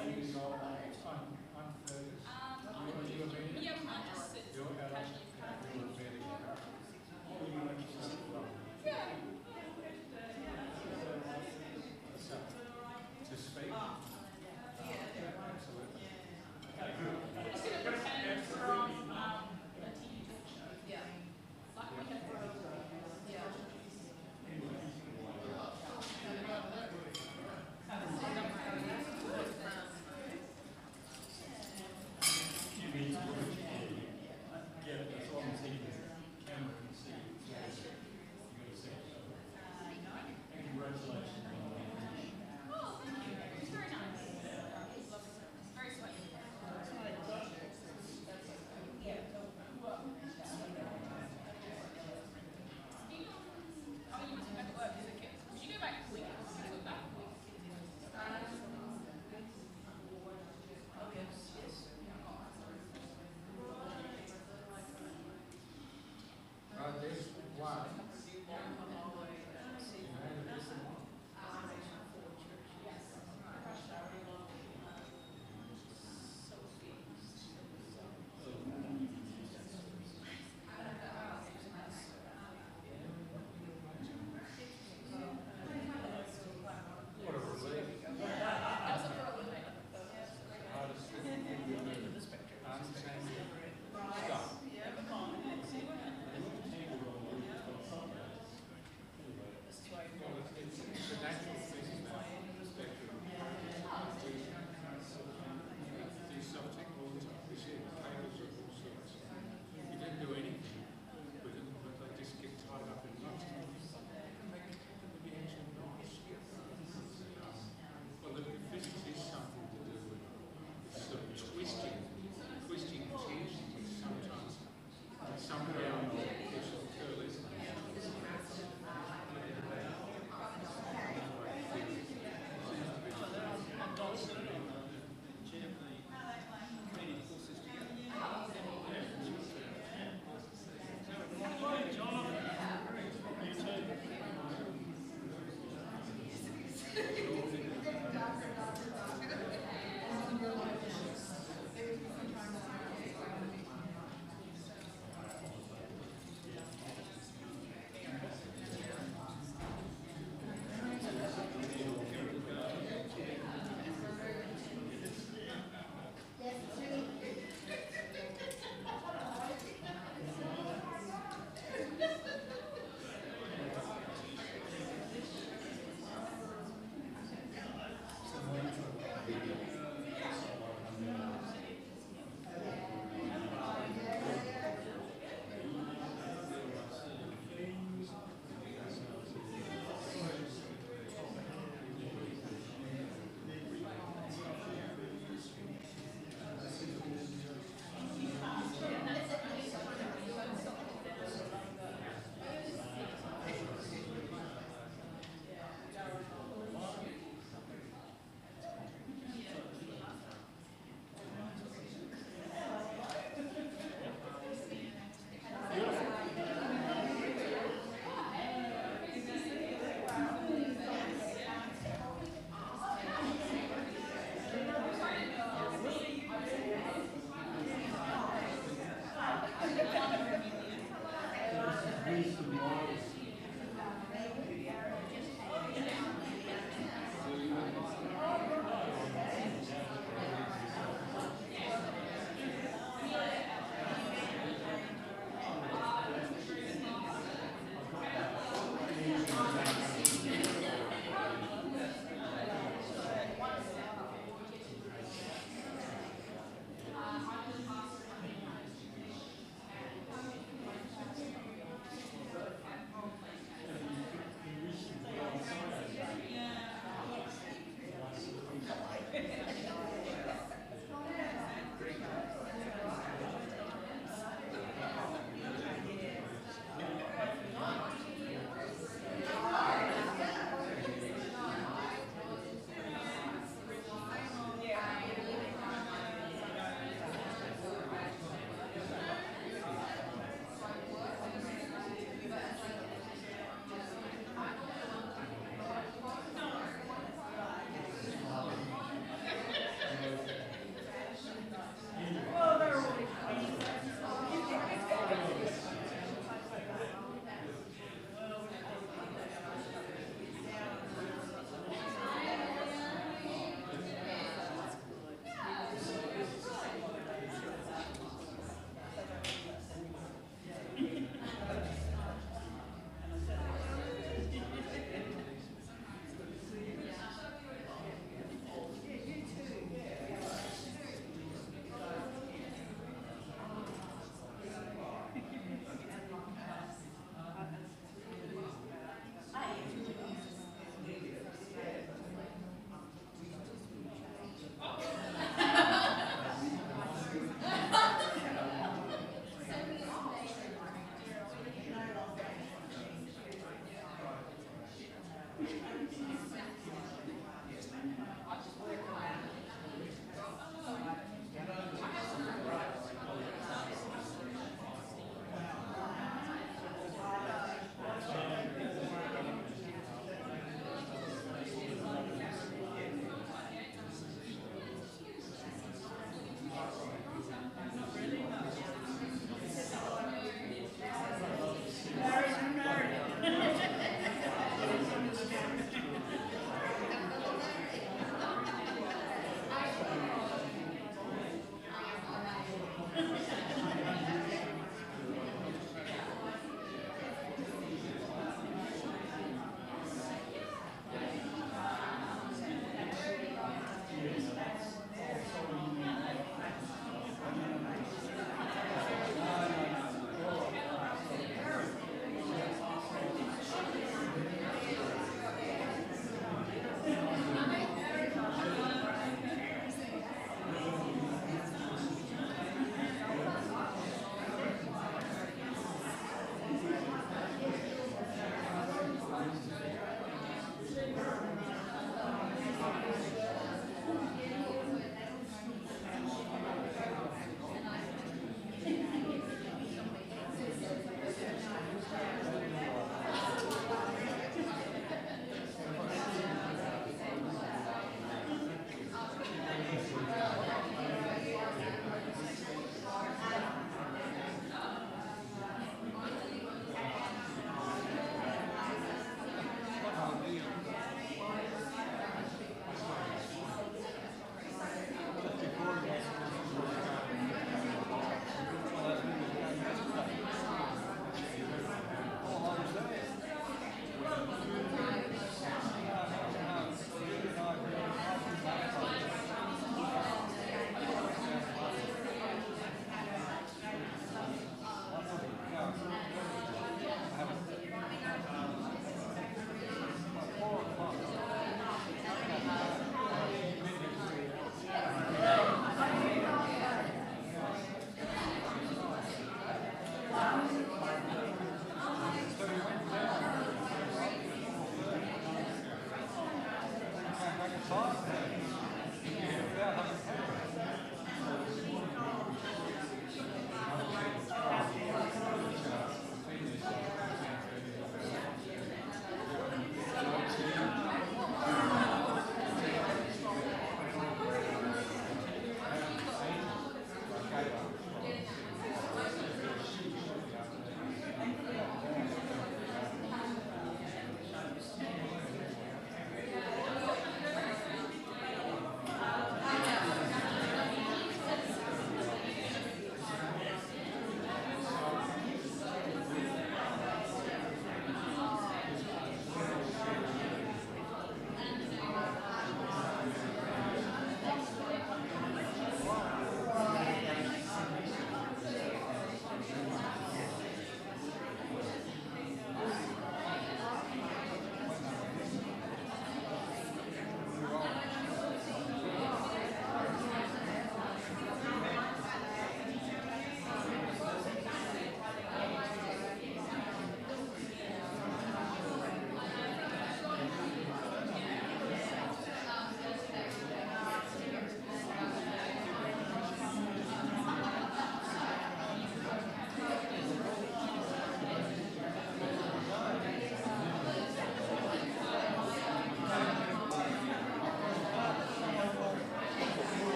I'm Fergus. You're Amelia? Yeah, we might just sit You're Ella. casually. You're Amelia. Yeah. So, to speak? Absolutely. We're just going to pretend from a TV talk show. Yeah. Like we have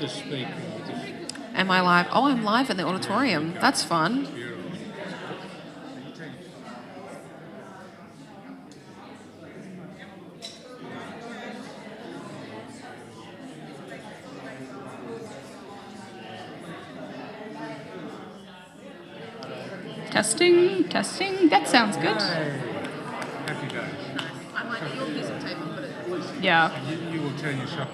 Just speak. Am I live? Oh, I'm live in the auditorium. That's fun. Testing, testing. That sounds good. Happy days. I might need your piece of tape and put it. Yeah. You will turn your shop.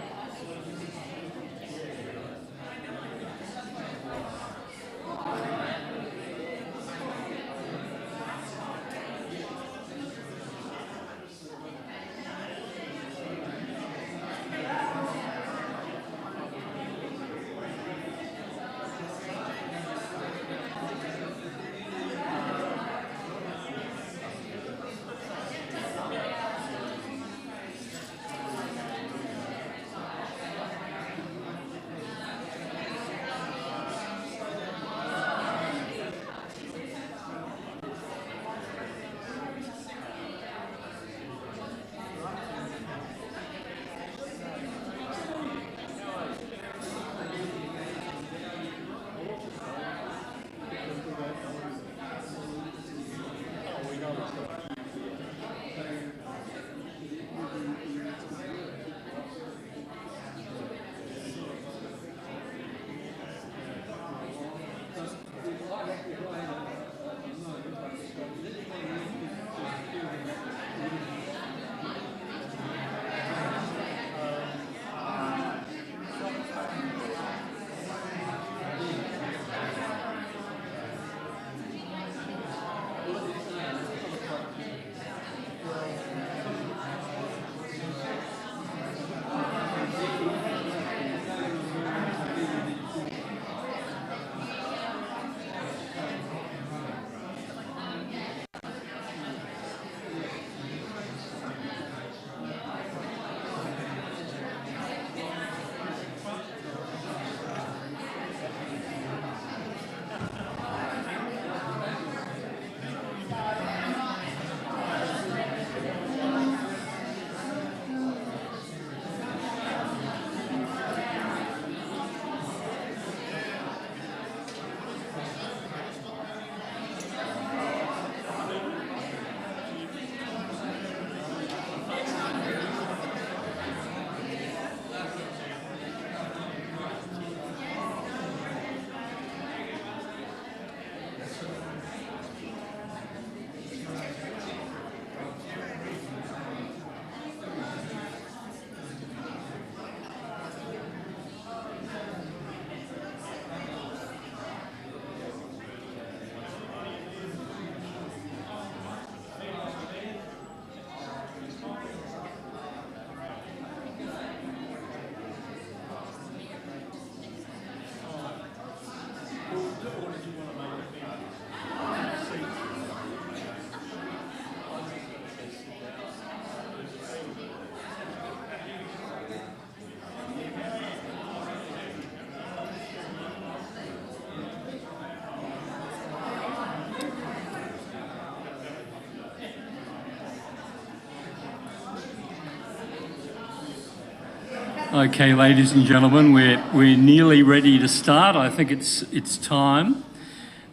Okay, ladies and gentlemen, we're nearly ready to start. I think it's time.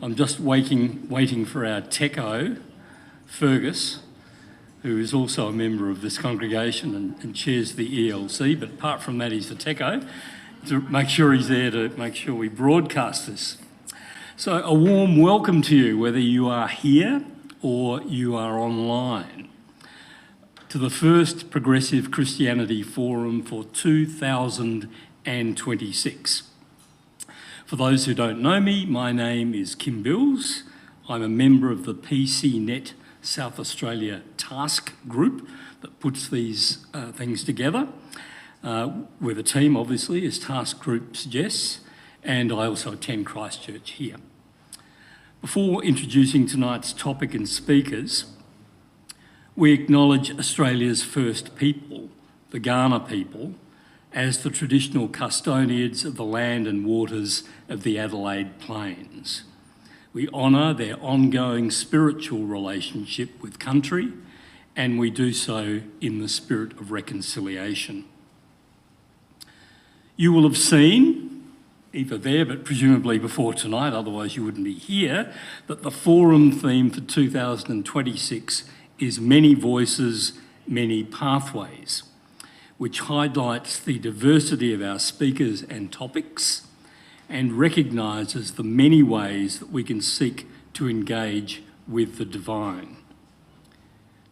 I'm just waiting for our techo, Fergus, who is also a member of this congregation and chairs the ELC, but apart from that, he's the techo, to make sure he's there to make sure we broadcast this. So a warm welcome to you, whether you are here or you are online, to the first Progressive Christianity Forum for 2026. For those who don't know me, my name is Kim Bills. I'm a member of the PCNet South Australia task group that puts these things together, where the team obviously, as task group suggests, and I also attend Christchurch here. Before introducing tonight's topic and speakers, we acknowledge Australia's first people, the Kaurna people, as the traditional custodians of the land and waters of the Adelaide Plains. We honour their ongoing spiritual relationship with country, and we do so in the spirit of reconciliation. You will have seen either there, but presumably before tonight, otherwise you wouldn't be here, that the forum theme for 2026 is Many Voices, Many Pathways, which highlights the diversity of our speakers and topics and recognises the many ways that we can seek to engage with the divine.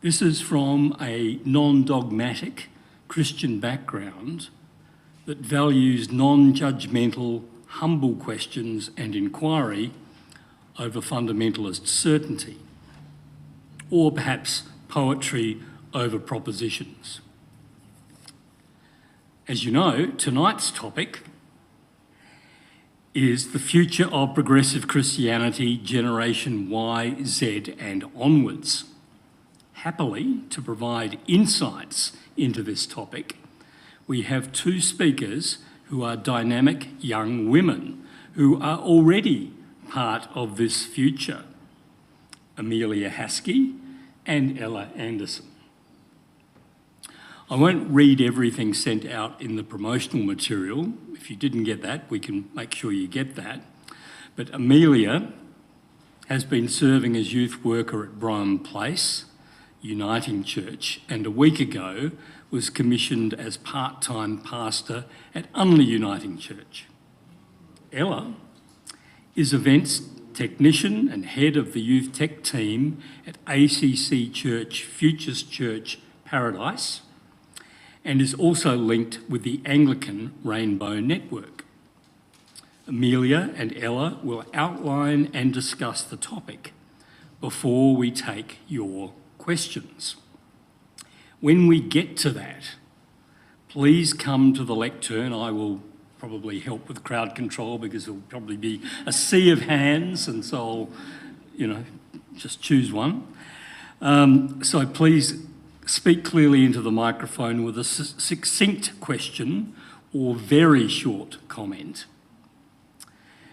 This is from a non-dogmatic Christian background that values non-judgmental, humble questions and inquiry over fundamentalist certainty, or perhaps poetry over propositions. As you know, tonight's topic is the future of progressive Christianity, Generation Y, Z and onwards. Happily, to provide insights into this topic, we have two speakers who are dynamic young women who are already part of this future, Emelia Haskey and Ella Anderson. I won't read everything sent out in the promotional material. If you didn't get that, we can make sure you get that. But Emelia has been serving as youth worker at Brougham Place, Uniting Church, and a week ago was commissioned as part-time pastor at Unley Uniting Church. Ella is events technician and head of the youth tech team at ACC Church, Futures Church Paradise, and is also linked with the Anglican Rainbow Network. Emelia and Ella will outline and discuss the topic before we take your questions. When we get to that, please come to the lectern. I will probably help with crowd control because there'll probably be a sea of hands, and so I'll, just choose one. So please speak clearly into the microphone with a succinct question or very short comment.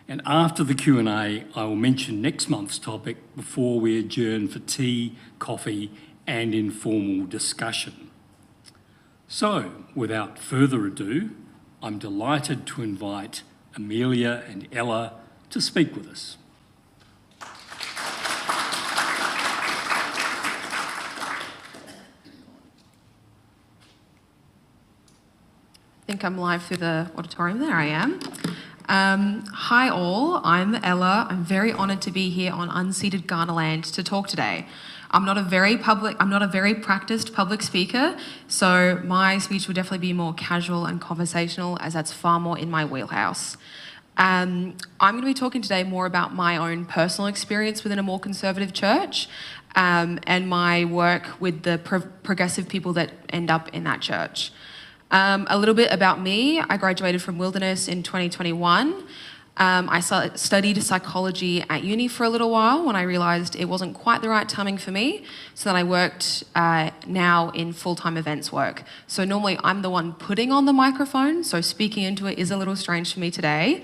And after the Q&A, I will mention next month's topic before we adjourn for tea, coffee and informal discussion. So, without further ado, I'm delighted to invite Emelia and Ella to speak with us. I think I'm live through the auditorium. There I am. Hi all, I'm Ella. I'm very honoured to be here on unceded Kaurna land to talk today. I'm not a very practiced public speaker, so my speech will definitely be more casual and conversational, as that's far more in my wheelhouse. I'm going to be talking today more about my own personal experience within a more conservative church, and my work with the progressive people that end up in that church. A little bit about me. I graduated from Wilderness in 2021. I studied psychology at uni for a little while when I realised it wasn't quite the right timing for me. So then I worked now in full-time events work. So normally I'm the one putting on the microphone, so speaking into it is a little strange for me today.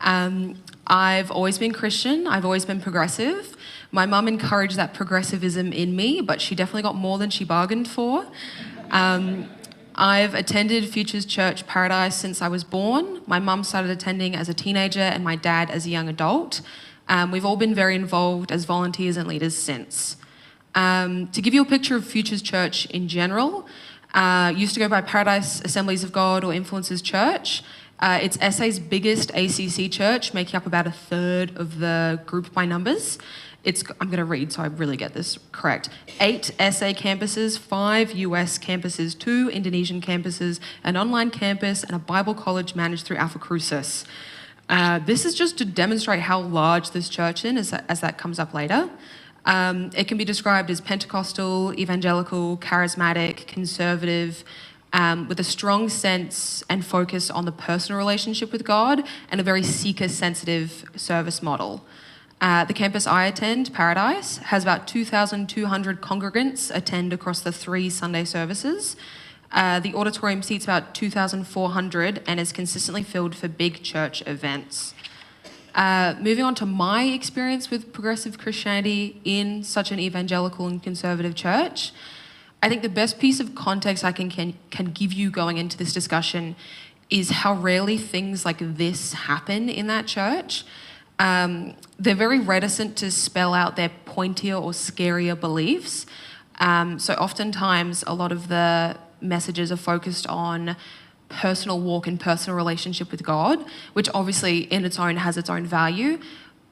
I've always been Christian. I've always been progressive. My mum encouraged that progressivism in me, but she definitely got more than she bargained for. I've attended Futures Church Paradise since I was born. My mum started attending as a teenager and my dad as a young adult. We've all been very involved as volunteers and leaders since. To give you a picture of Futures Church in general, used to go by Paradise Assemblies of God or Influences Church. It's SA's biggest ACC church, making up about a third of the group by numbers. I'm going to read so I really get this correct. 8 SA campuses, 5 US campuses, 2 Indonesian campuses, an online campus, and a Bible college managed through Alpha Crucis. This is just to demonstrate how large this church is, as that comes up later. It can be described as Pentecostal, evangelical, charismatic, conservative, with a strong sense and focus on the personal relationship with God and a very seeker-sensitive service model. The campus I attend, Paradise, has about 2,200 congregants attend across the 3 Sunday services. The auditorium seats about 2,400 and is consistently filled for big church events. Moving on to my experience with progressive Christianity in such an evangelical and conservative church, I think the best piece of context I can give you going into this discussion is how rarely things like this happen in that church. They're very reticent to spell out their pointier or scarier beliefs. So oftentimes a lot of the messages are focused on personal walk and personal relationship with God, which obviously in its own has its own value,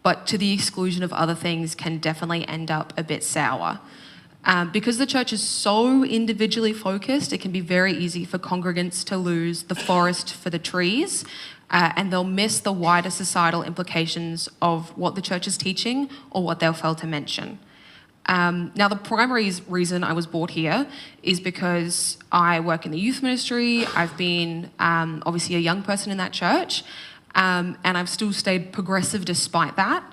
but to the exclusion of other things can definitely end up a bit sour. Because the church is so individually focused, it can be very easy for congregants to lose the forest for the trees, and they'll miss the wider societal implications of what the church is teaching or what they'll fail to mention. Now, the primary reason I was brought here is because I work in the youth ministry. I've been obviously a young person in that church, and I've still stayed progressive despite that.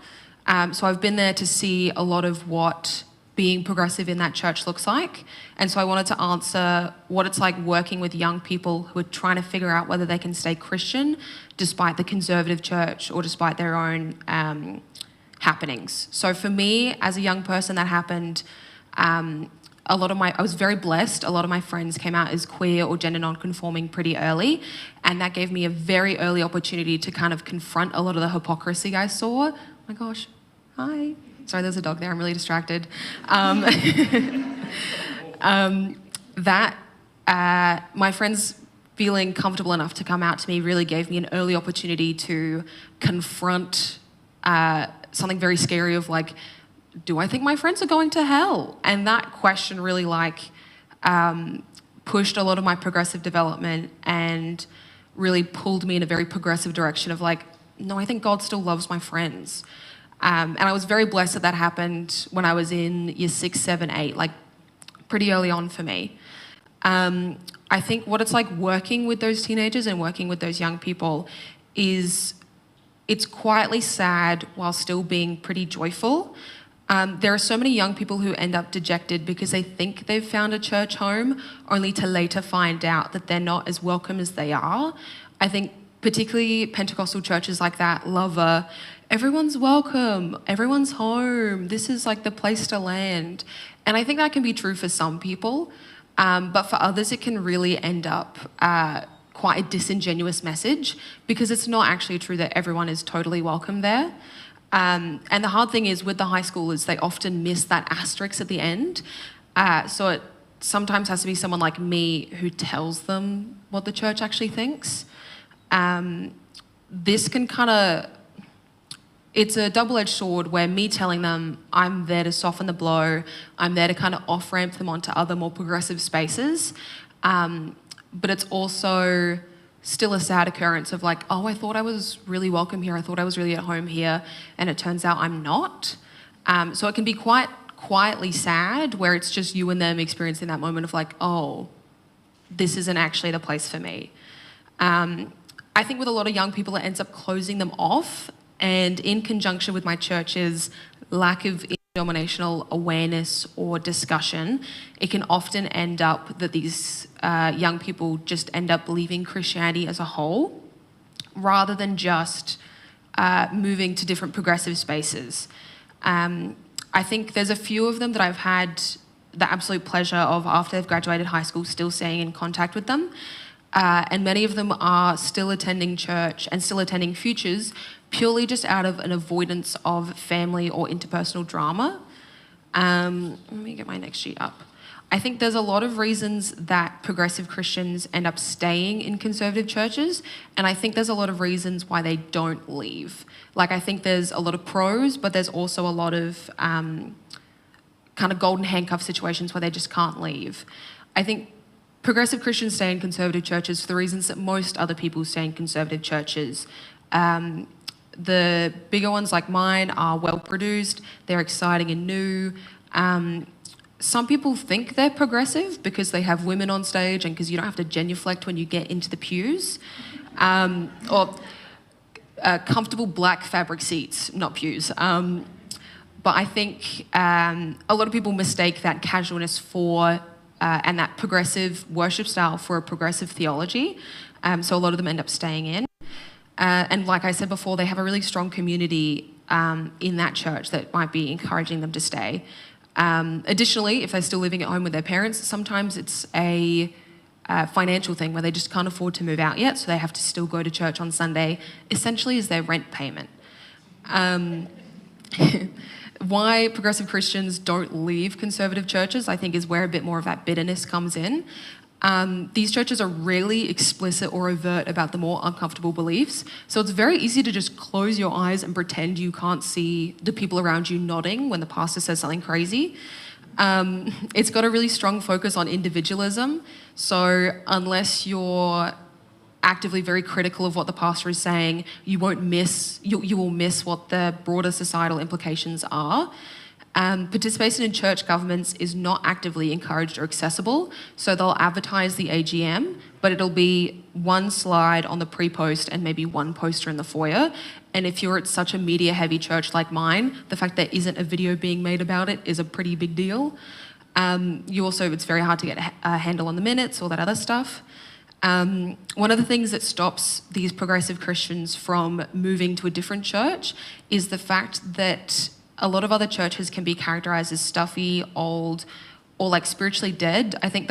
So I've been there to see a lot of what being progressive in that church looks like. And so I wanted to answer what it's like working with young people who are trying to figure out whether they can stay Christian despite the conservative church or despite their own happenings. So for me, as a young person, that happened. I was very blessed. A lot of my friends came out as queer or gender non-conforming pretty early, and that gave me a very early opportunity to kind of confront a lot of the hypocrisy I saw. Oh my gosh, hi. Sorry, there's a dog there. I'm really distracted. My friends feeling comfortable enough to come out to me really gave me an early opportunity to confront something very scary of like, do I think my friends are going to hell? And that question really pushed a lot of my progressive development and really pulled me in a very progressive direction of like, no, I think God still loves my friends. And I was very blessed that happened when I was in year 6, 7, 8, like pretty early on for me. I think what it's like working with those teenagers and working with those young people is it's quietly sad while still being pretty joyful. There are so many young people who end up dejected because they think they've found a church home only to later find out that they're not as welcome as they are. I think particularly Pentecostal churches like that love everyone's welcome, everyone's home, this is like the place to land. And I think that can be true for some people, but for others it can really end up quite a disingenuous message because it's not actually true that everyone is totally welcome there. And the hard thing is with the high schoolers, they often miss that asterisk at the end. So it sometimes has to be someone like me who tells them what the church actually thinks. This can it's a double-edged sword where me telling them I'm there to soften the blow, I'm there to kind of off-ramp them onto other more progressive spaces. But it's also still a sad occurrence of like, oh, I thought I was really welcome here, I thought I was really at home here, and it turns out I'm not. So it can be quite quietly sad where it's just you and them experiencing that moment of like, oh, this isn't actually the place for me. I think with a lot of young people, it ends up closing them off, and in conjunction with my church's lack of denominational awareness or discussion, it can often end up that these young people just end up leaving Christianity as a whole rather than just moving to different progressive spaces. I think there's a few of them that I've had the absolute pleasure of after they've graduated high school still staying in contact with them. And many of them are still attending church and still attending futures purely just out of an avoidance of family or interpersonal drama. Let me get my next sheet up. I think there's a lot of reasons that progressive Christians end up staying in conservative churches, and I think there's a lot of reasons why they don't leave. Like, I think there's a lot of pros, but there's also a lot of kind of golden handcuff situations where they just can't leave. I think progressive Christians stay in conservative churches for the reasons that most other people stay in conservative churches. The bigger ones like mine are well produced, they're exciting and new. Some people think they're progressive because they have women on stage and because you don't have to genuflect when you get into the pews. Or comfortable black fabric seats, not pews. But I think a lot of people mistake that casualness for and that progressive worship style for a progressive theology. So a lot of them end up staying in. And like I said before, they have a really strong community in that church that might be encouraging them to stay. Additionally, if they're still living at home with their parents, sometimes it's a financial thing where they just can't afford to move out yet, so they have to still go to church on Sunday, essentially as their rent payment. Why progressive Christians don't leave conservative churches, I think, is where a bit more of that bitterness comes in. These churches are rarely explicit or overt about the more uncomfortable beliefs, so it's very easy to just close your eyes and pretend you can't see the people around you nodding when the pastor says something crazy. It's got a really strong focus on individualism, so unless you're actively very critical of what the pastor is saying, you will miss what the broader societal implications are. Participation in church governments is not actively encouraged or accessible, so they'll advertise the AGM, but it'll be one slide on the pre-post and maybe one poster in the foyer. And if you're at such a media-heavy church like mine, the fact there isn't a video being made about it is a pretty big deal. It's very hard to get a handle on the minutes, all that other stuff. One of the things that stops these progressive Christians from moving to a different church is the fact that a lot of other churches can be characterized as stuffy, old, or like spiritually dead. I think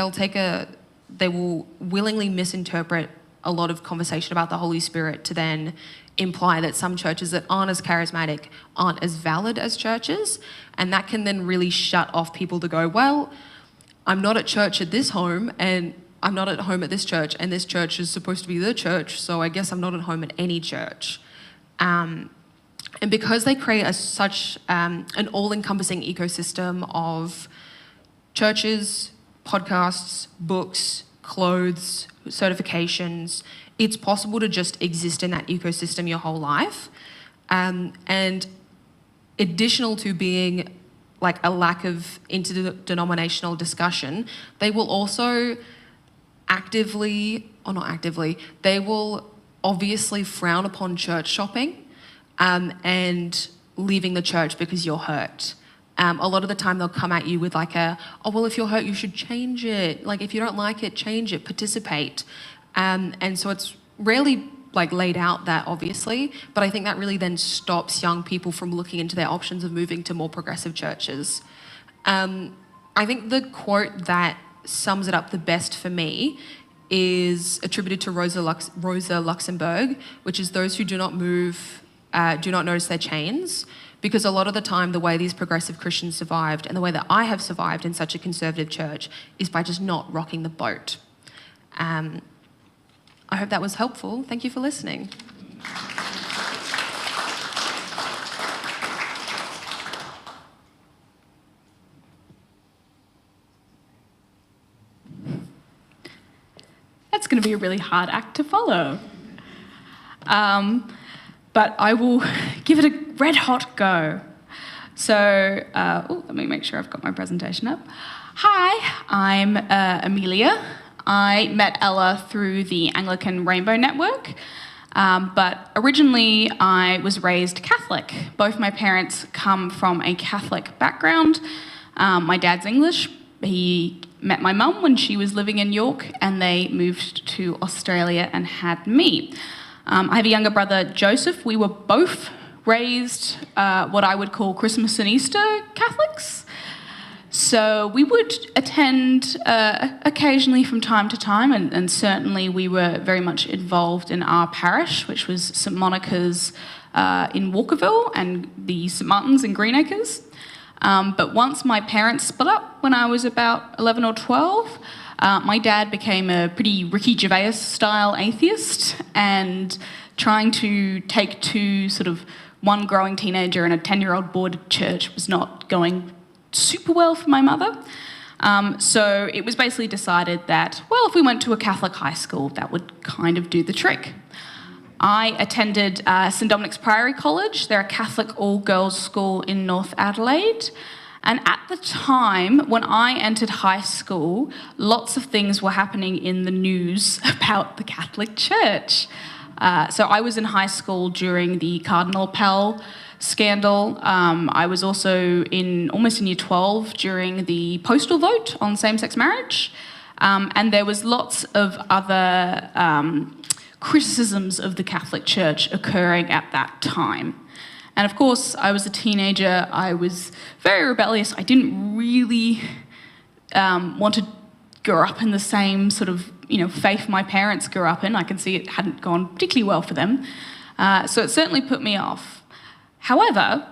they will willingly misinterpret a lot of conversation about the Holy Spirit to then imply that some churches that aren't as charismatic aren't as valid as churches. And that can then really shut off people to go, well, I'm not at church at this home, and I'm not at home at this church, and this church is supposed to be the church, so I guess I'm not at home at any church. And because they create such an all-encompassing ecosystem of churches, podcasts, books, clothes, certifications, it's possible to just exist in that ecosystem your whole life. And additional to being like a lack of interdenominational discussion, they will also they will obviously frown upon church shopping. And leaving the church because you're hurt. A lot of the time they'll come at you with like well, if you're hurt, you should change it. Like, if you don't like it, change it, participate. And so it's rarely like laid out that obviously, but I think that really then stops young people from looking into their options of moving to more progressive churches. I think the quote that sums it up the best for me is attributed to Rosa Luxemburg, which is, those who do not move do not notice their chains, because a lot of the time the way these progressive Christians survived and the way that I have survived in such a conservative church is by just not rocking the boat. I hope that was helpful. Thank you for listening. That's going to be a really hard act to follow. But I will give it a red-hot go. So, let me make sure I've got my presentation up. Hi, I'm Emelia. I met Ella through the Anglican Rainbow Network, but originally I was raised Catholic. Both my parents come from a Catholic background. My dad's English. He met my mum when she was living in York, and they moved to Australia and had me. I have a younger brother, Joseph. We were both raised what I would call Christmas and Easter Catholics. So we would attend occasionally from time to time, and certainly we were very much involved in our parish, which was St Monica's in Walkerville and the St Martin's in Greenacres. But once my parents split up when I was about 11 or 12, my dad became a pretty Ricky Gervais-style atheist, and trying to take one growing teenager and a 10-year-old board at church was not going super well for my mother. So it was basically decided that, well, if we went to a Catholic high school, that would kind of do the trick. I attended St Dominic's Priory College. They're a Catholic all-girls school in North Adelaide. And at the time, when I entered high school, lots of things were happening in the news about the Catholic Church. So I was in high school during the Cardinal Pell scandal. I was also almost in year 12 during the postal vote on same-sex marriage. And there was lots of other criticisms of the Catholic Church occurring at that time. And of course, I was a teenager. I was very rebellious. I didn't really want to grow up in the same sort of faith my parents grew up in. I can see it hadn't gone particularly well for them. So it certainly put me off. However,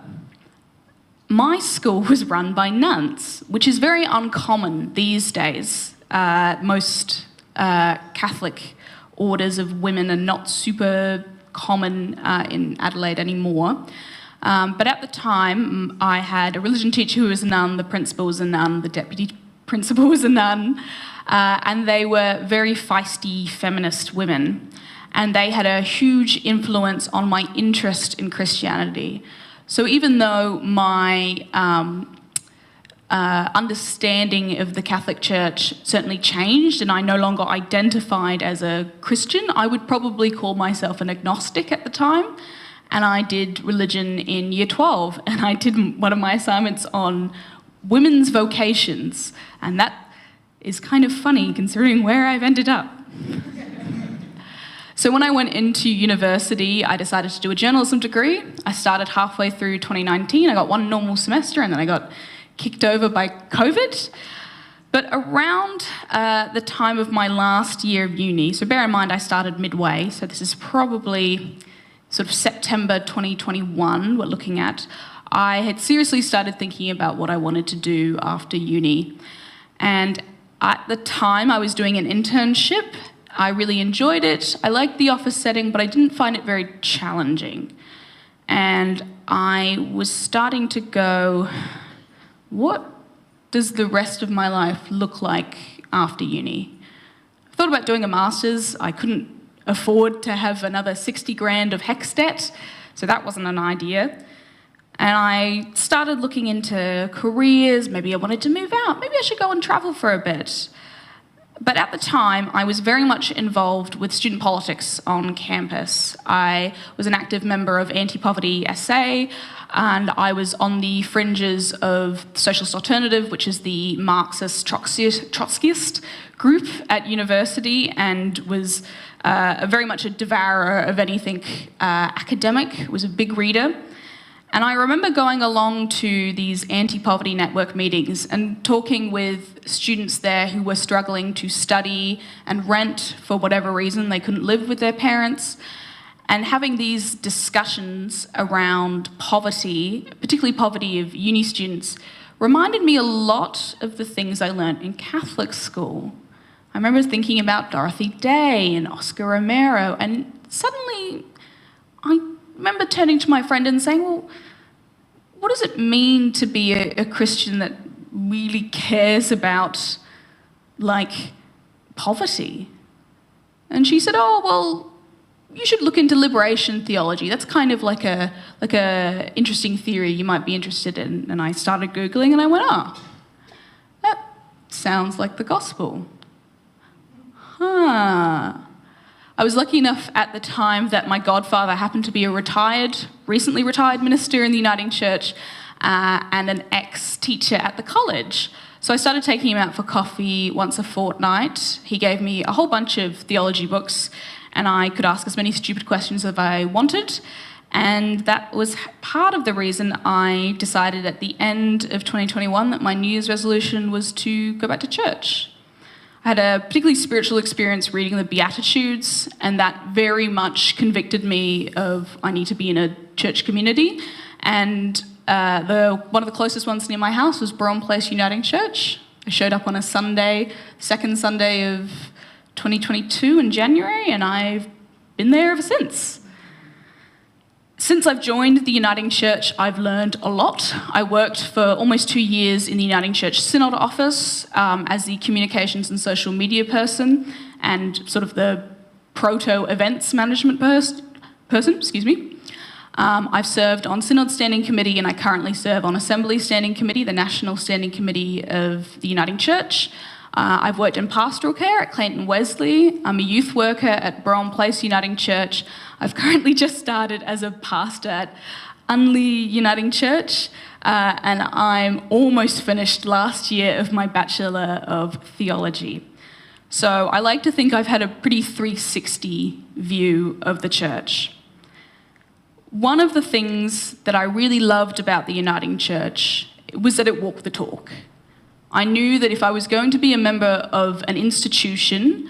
my school was run by nuns, which is very uncommon these days. Most Catholic orders of women are not super common in Adelaide anymore. But at the time, I had a religion teacher who was a nun, the principal was a nun, the deputy principal was a nun, and they were very feisty feminist women. And they had a huge influence on my interest in Christianity. So even though my understanding of the Catholic Church certainly changed and I no longer identified as a Christian, I would probably call myself an agnostic at the time. And I did religion in year 12, and I did one of my assignments on women's vocations, and that is kind of funny considering where I've ended up. So when I went into university, I decided to do a journalism degree. I started halfway through 2019. I got one normal semester, and then I got kicked over by COVID. But around the time of my last year of uni, so bear in mind I started midway, so this is probably sort of September 2021 we're looking at, I had seriously started thinking about what I wanted to do after uni. And at the time I was doing an internship. I really enjoyed it. I liked the office setting, but I didn't find it very challenging. And I was starting to go, what does the rest of my life look like after uni? I thought about doing a master's. I couldn't afford to have another 60 grand of HECS debt, so that wasn't an idea. And I started looking into careers. Maybe I wanted to move out. Maybe I should go and travel for a bit. But at the time, I was very much involved with student politics on campus. I was an active member of Anti-Poverty SA, and I was on the fringes of Socialist Alternative, which is the Marxist Trotskyist group at university, and was very much a devourer of anything academic, was a big reader. And I remember going along to these anti-poverty network meetings and talking with students there who were struggling to study and rent for whatever reason. They couldn't live with their parents. And having these discussions around poverty, particularly poverty of uni students, reminded me a lot of the things I learnt in Catholic school. I remember thinking about Dorothy Day and Oscar Romero, and suddenly I remember turning to my friend and saying, well, what does it mean to be a Christian that really cares about, like, poverty? And she said, oh, well, you should look into liberation theology. That's kind of like a interesting theory you might be interested in. And I started Googling and I went, oh, that sounds like the gospel. Huh. I was lucky enough at the time that my godfather happened to be a recently retired minister in the Uniting Church and an ex-teacher at the college. So I started taking him out for coffee once a fortnight. He gave me a whole bunch of theology books, and I could ask as many stupid questions as I wanted. And that was part of the reason I decided at the end of 2021 that my New Year's resolution was to go back to church. I had a particularly spiritual experience reading the Beatitudes, and that very much convicted me of I need to be in a church community. And one of the closest ones near my house was Brougham Place Uniting Church. I showed up on a Sunday, second Sunday of 2022 in January, and I've been there ever since. Since I've joined the Uniting Church, I've learned a lot. I worked for almost 2 years in the Uniting Church Synod office as the communications and social media person and sort of the proto-events management person. I've served on Synod Standing Committee, and I currently serve on Assembly Standing Committee, the National Standing Committee of the Uniting Church. I've worked in pastoral care at Clayton Wesley. I'm a youth worker at Brougham Place Uniting Church. I've currently just started as a pastor at Unley Uniting Church, and I'm almost finished last year of my Bachelor of Theology. So I like to think I've had a pretty 360 view of the church. One of the things that I really loved about the Uniting Church was that it walked the talk. I knew that if I was going to be a member of an institution,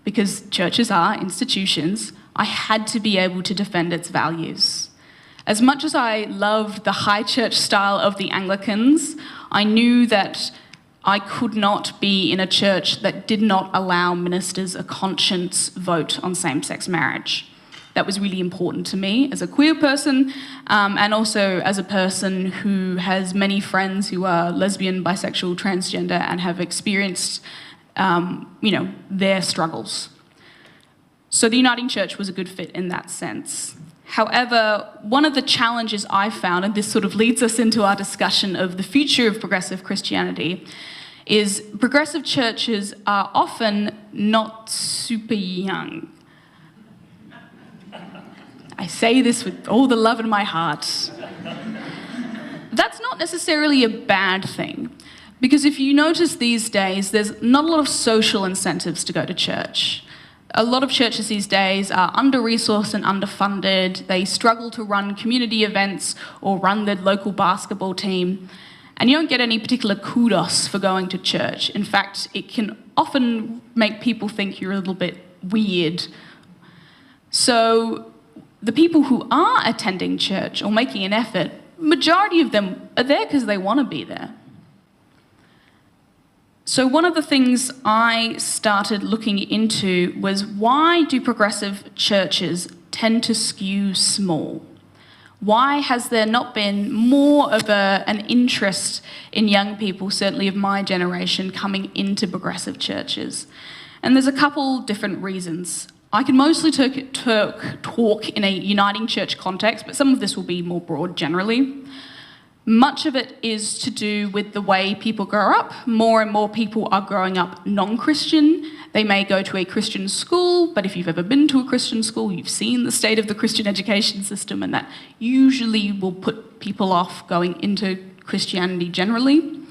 because churches are institutions, I had to be able to defend its values. As much as I loved the high church style of the Anglicans, I knew that I could not be in a church that did not allow ministers a conscience vote on same-sex marriage. That was really important to me as a queer person, and also as a person who has many friends who are lesbian, bisexual, transgender, and have experienced, their struggles. So the Uniting Church was a good fit in that sense. However, one of the challenges I found, and this sort of leads us into our discussion of the future of progressive Christianity, is progressive churches are often not super young. I say this with all the love in my heart. That's not necessarily a bad thing, because if you notice these days, there's not a lot of social incentives to go to church. A lot of churches these days are under-resourced and underfunded. They struggle to run community events or run their local basketball team, and you don't get any particular kudos for going to church. In fact, it can often make people think you're a little bit weird. So the people who are attending church or making an effort, majority of them are there because they want to be there. So one of the things I started looking into was, why do progressive churches tend to skew small? Why has there not been more of an interest in young people, certainly of my generation, coming into progressive churches? And there's a couple different reasons. I can mostly talk in a Uniting Church context, but some of this will be more broad generally. Much of it is to do with the way people grow up. More and more people are growing up non-Christian. They may go to a Christian school, but if you've ever been to a Christian school, you've seen the state of the Christian education system, and that usually will put people off going into Christianity generally.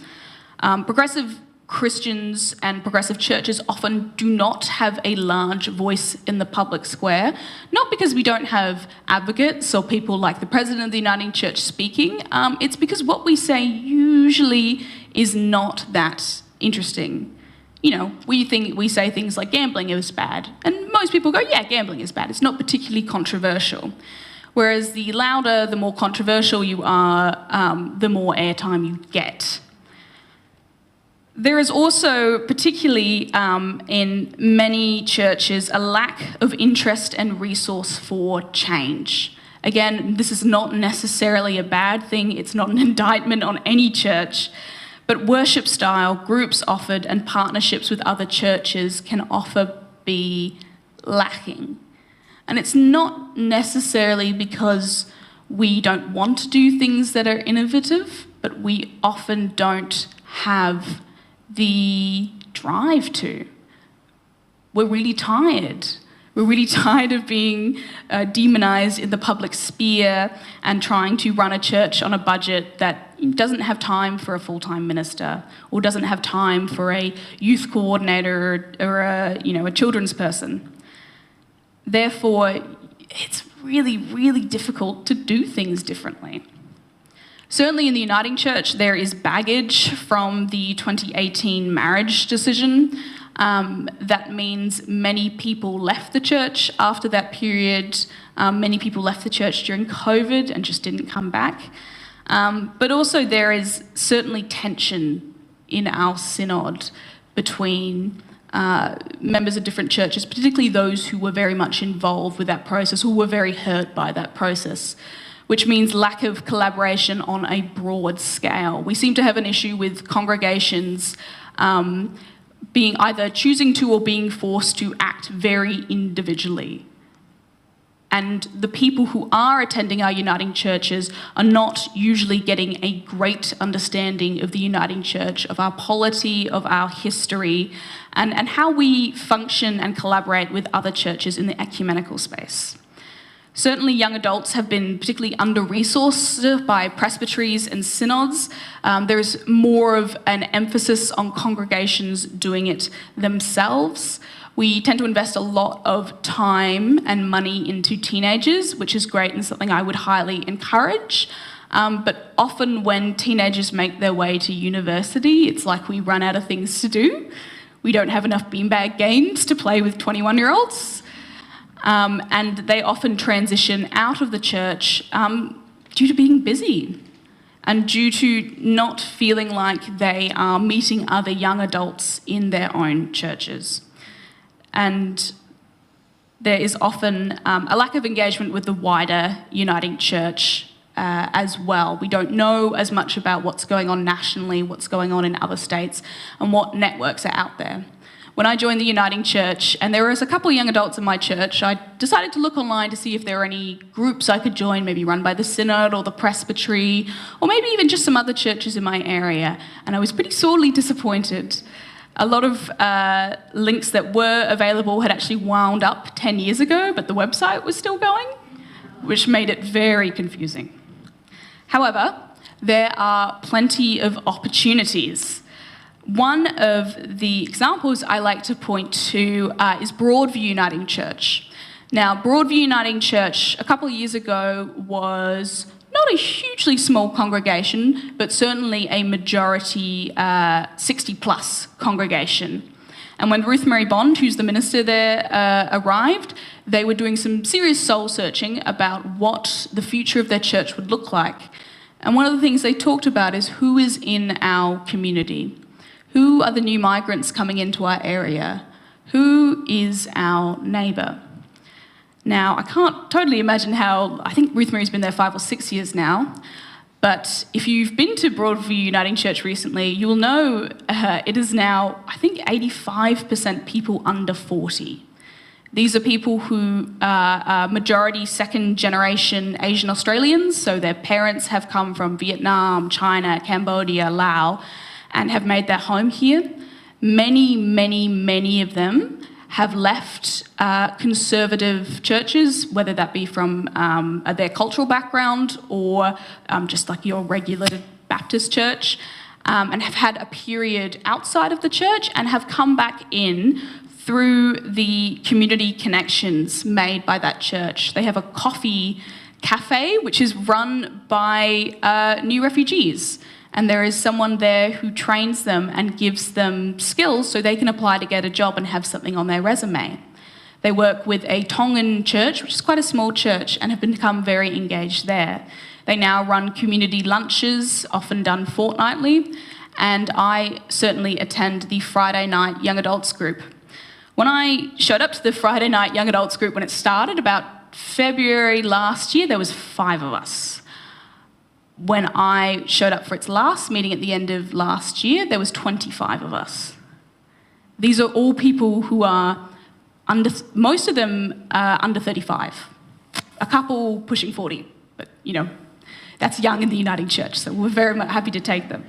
Progressive Christians and progressive churches often do not have a large voice in the public square, not because we don't have advocates or people like the president of the Uniting Church speaking. It's because what we say usually is not that interesting. We say things like gambling is bad, and most people go, yeah, gambling is bad. It's not particularly controversial. Whereas the louder, the more controversial you are, the more airtime you get. There is also, particularly in many churches, a lack of interest and resource for change. Again, this is not necessarily a bad thing. It's not an indictment on any church. But worship style, groups offered, and partnerships with other churches can often be lacking. And it's not necessarily because we don't want to do things that are innovative, but we often don't have the drive to. We're really tired. We're really tired of being demonized in the public sphere and trying to run a church on a budget that doesn't have time for a full-time minister, or doesn't have time for a youth coordinator or a children's person. Therefore, it's really, really difficult to do things differently. Certainly in the Uniting Church, there is baggage from the 2018 marriage decision. That means many people left the church after that period. Many people left the church during COVID and just didn't come back. But also there is certainly tension in our synod between members of different churches, particularly those who were very much involved with that process, who were very hurt by that process, which means lack of collaboration on a broad scale. We seem to have an issue with congregations being either choosing to or being forced to act very individually. And the people who are attending our Uniting Churches are not usually getting a great understanding of the Uniting Church, of our polity, of our history, and how we function and collaborate with other churches in the ecumenical space. Certainly young adults have been particularly under-resourced by presbyteries and synods. There's more of an emphasis on congregations doing it themselves. We tend to invest a lot of time and money into teenagers, which is great and something I would highly encourage. But often when teenagers make their way to university, it's like we run out of things to do. We don't have enough beanbag games to play with 21-year-olds. And they often transition out of the church due to being busy and due to not feeling like they are meeting other young adults in their own churches. And there is often a lack of engagement with the wider uniting church as well. We don't know as much about what's going on nationally, what's going on in other states, and what networks are out there. When I joined the Uniting Church, and there was a couple of young adults in my church, I decided to look online to see if there were any groups I could join, maybe run by the Synod or the Presbytery, or maybe even just some other churches in my area. And I was pretty sorely disappointed. A lot of links that were available had actually wound up 10 years ago, but the website was still going, which made it very confusing. However, there are plenty of opportunities. One of the examples I like to point to is Broadview Uniting Church. Now, Broadview Uniting Church a couple of years ago was not a hugely small congregation, but certainly a majority 60-plus congregation. And when Ruth Mary Bond, who's the minister there, arrived, they were doing some serious soul searching about what the future of their church would look like. And one of the things they talked about is who is in our community. Who are the new migrants coming into our area? Who is our neighbour? Now, I can't totally imagine how, I think Ruth Mary's been there 5 or 6 years now, but if you've been to Broadview Uniting Church recently, you will know it is now, I think, 85% people under 40. These are people who are majority second-generation Asian Australians, so their parents have come from Vietnam, China, Cambodia, Laos, and have made their home here. Many, many, many of them have left conservative churches, whether that be from their cultural background or just like your regular Baptist church, and have had a period outside of the church and have come back in through the community connections made by that church. They have a coffee cafe, which is run by new refugees. And there is someone there who trains them and gives them skills so they can apply to get a job and have something on their resume. They work with a Tongan church, which is quite a small church, and have become very engaged there. They now run community lunches, often done fortnightly, and I certainly attend the Friday night young adults group. When I showed up to the Friday night young adults group when it started, about February last year, there was 5 of us. When I showed up for its last meeting at the end of last year, there was 25 of us. These are all people who are most of them are under 35. A couple pushing 40, but that's young in the Uniting Church, so we're very much happy to take them.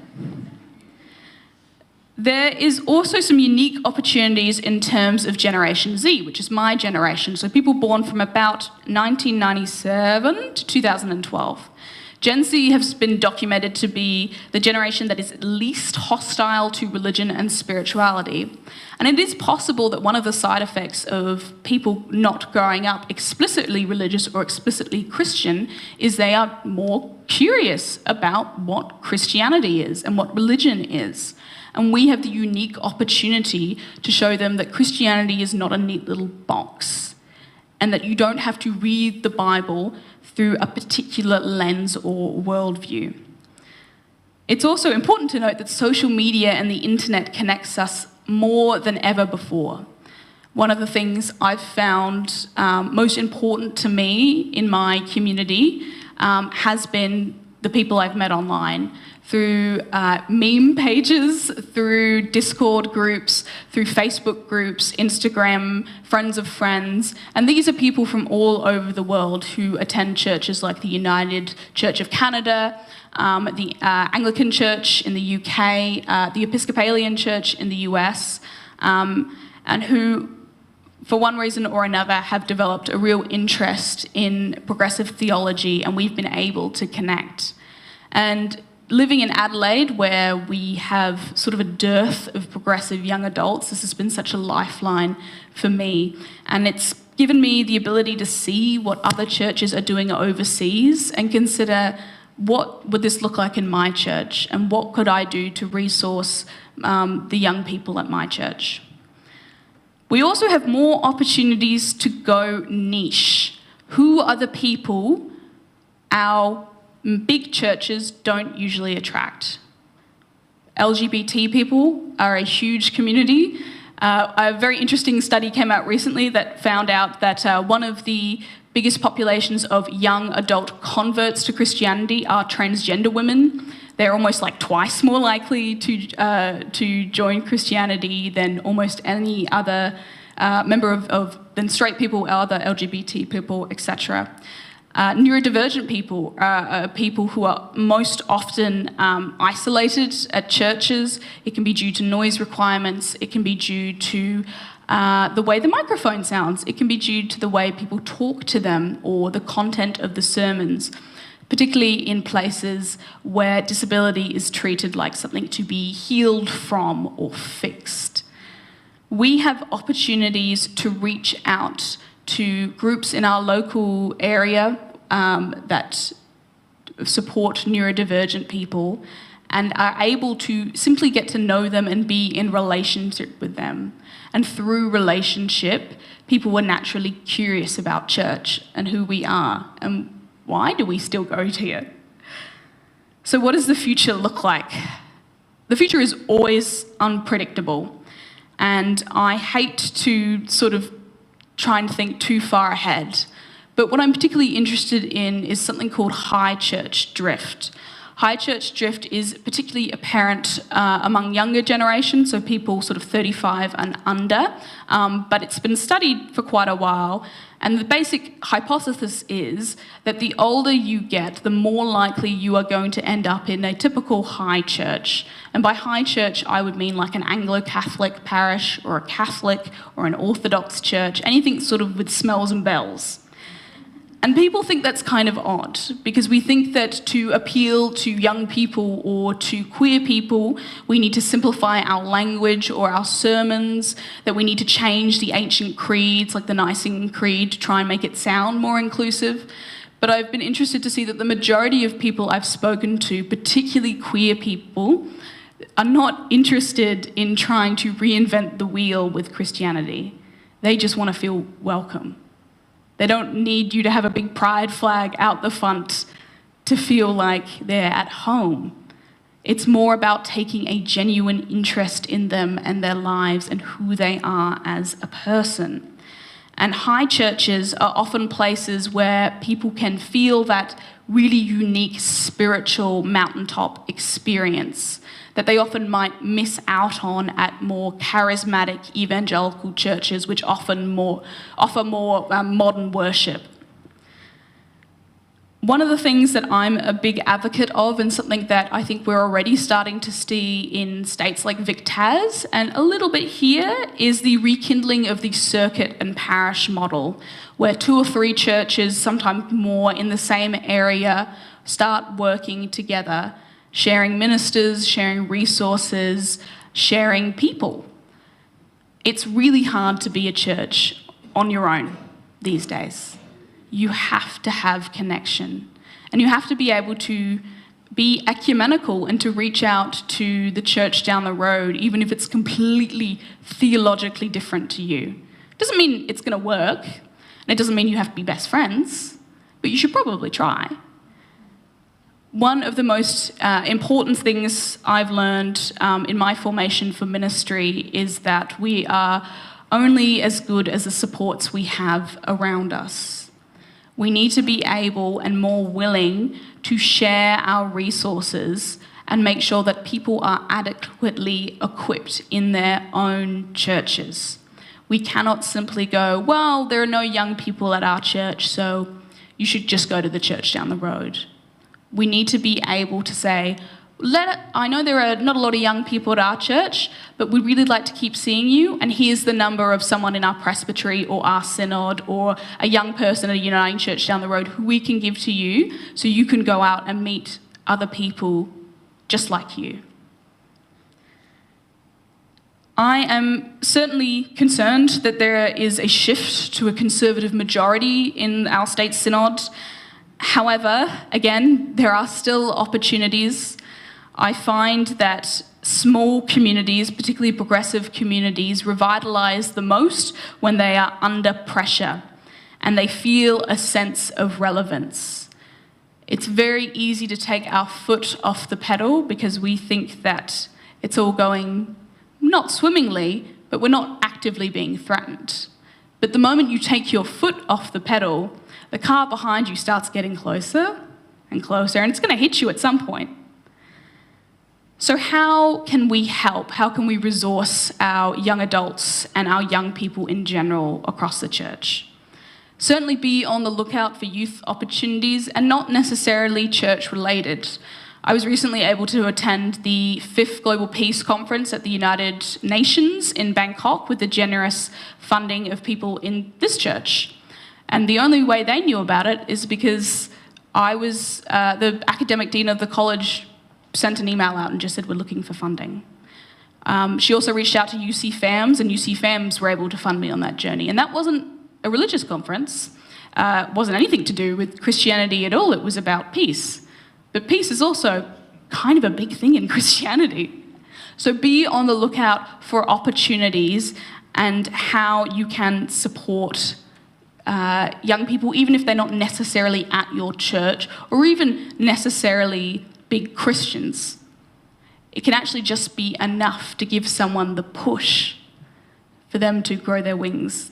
There is also some unique opportunities in terms of Generation Z, which is my generation, so people born from about 1997 to 2012. Gen Z has been documented to be the generation that is least hostile to religion and spirituality. And it is possible that one of the side effects of people not growing up explicitly religious or explicitly Christian is they are more curious about what Christianity is and what religion is. And we have the unique opportunity to show them that Christianity is not a neat little box and that you don't have to read the Bible through a particular lens or worldview. It's also important to note that social media and the internet connects us more than ever before. One of the things I've found most important to me in my community has been the people I've met online, through meme pages, through Discord groups, through Facebook groups, Instagram, friends of friends. And these are people from all over the world who attend churches like the United Church of Canada, the Anglican Church in the UK, the Episcopalian Church in the US, and who, for one reason or another, have developed a real interest in progressive theology, and we've been able to connect. And living in Adelaide, where we have sort of a dearth of progressive young adults, this has been such a lifeline for me. And it's given me the ability to see what other churches are doing overseas and consider what would this look like in my church, and what could I do to resource the young people at my church? We also have more opportunities to go niche. Who are the people our big churches don't usually attract? LGBT people are a huge community. A very interesting study came out recently that found out that one of the biggest populations of young adult converts to Christianity are transgender women. They're almost like twice more likely to join Christianity than almost any other member than straight people, other LGBT people, etc. Neurodivergent people are people who are most often isolated at churches. It can be due to noise requirements. It can be due to the way the microphone sounds. It can be due to the way people talk to them or the content of the sermons, particularly in places where disability is treated like something to be healed from or fixed. We have opportunities to reach out to groups in our local area that support neurodivergent people and are able to simply get to know them and be in relationship with them. And through relationship, people were naturally curious about church and who we are and why do we still go here. So what does the future look like? The future is always unpredictable, and I hate to sort of try and think too far ahead. But what I'm particularly interested in is something called high church drift. High church drift is particularly apparent among younger generations, so people sort of 35 and under, but it's been studied for quite a while. And the basic hypothesis is that the older you get, the more likely you are going to end up in a typical high church. And by high church, I would mean like an Anglo-Catholic parish or a Catholic or an Orthodox church, anything sort of with smells and bells. And people think that's kind of odd because we think that to appeal to young people or to queer people, we need to simplify our language or our sermons, that we need to change the ancient creeds like the Nicene Creed to try and make it sound more inclusive. But I've been interested to see that the majority of people I've spoken to, particularly queer people, are not interested in trying to reinvent the wheel with Christianity. They just want to feel welcome. They don't need you to have a big pride flag out the front to feel like they're at home. It's more about taking a genuine interest in them and their lives and who they are as a person. And high churches are often places where people can feel that really unique spiritual mountaintop experience that they often might miss out on at more charismatic evangelical churches, which offer more modern worship. One of the things that I'm a big advocate of, and something that I think we're already starting to see in states like Vic-Tas and a little bit here, is the rekindling of the circuit and parish model, where 2 or 3 churches, sometimes more in the same area, start working together, sharing ministers, sharing resources, sharing people. It's really hard to be a church on your own these days. You have to have connection, and you have to be able to be ecumenical and to reach out to the church down the road, even if it's completely theologically different to you. It doesn't mean it's going to work, and it doesn't mean you have to be best friends, but you should probably try. One of the most important things I've learned in my formation for ministry is that we are only as good as the supports we have around us. We need to be able and more willing to share our resources and make sure that people are adequately equipped in their own churches. We cannot simply go, well, there are no young people at our church, so you should just go to the church down the road. We need to be able to say, I know there are not a lot of young people at our church, but we'd really like to keep seeing you, and here's the number of someone in our presbytery or our synod or a young person at a uniting church down the road who we can give to you so you can go out and meet other people just like you. I am certainly concerned that there is a shift to a conservative majority in our state synod. However, again, there are still opportunities. I find that small communities, particularly progressive communities, revitalise the most when they are under pressure and they feel a sense of relevance. It's very easy to take our foot off the pedal because we think that it's all going not swimmingly, but we're not actively being threatened. But the moment you take your foot off the pedal, the car behind you starts getting closer and closer, and it's going to hit you at some point. So how can we help? How can we resource our young adults and our young people in general across the church? Certainly be on the lookout for youth opportunities and not necessarily church-related. I was recently able to attend the 5th Global Peace Conference at the United Nations in Bangkok with the generous funding of people in this church. And the only way they knew about it is because I was the academic dean of the college sent an email out and just said, we're looking for funding. She also reached out to UC FAMS, and UC FAMS were able to fund me on that journey. And that wasn't a religious conference. Wasn't anything to do with Christianity at all. It was about peace. But peace is also kind of a big thing in Christianity. So be on the lookout for opportunities and how you can support young people, even if they're not necessarily at your church or even necessarily big Christians. It can actually just be enough to give someone the push for them to grow their wings.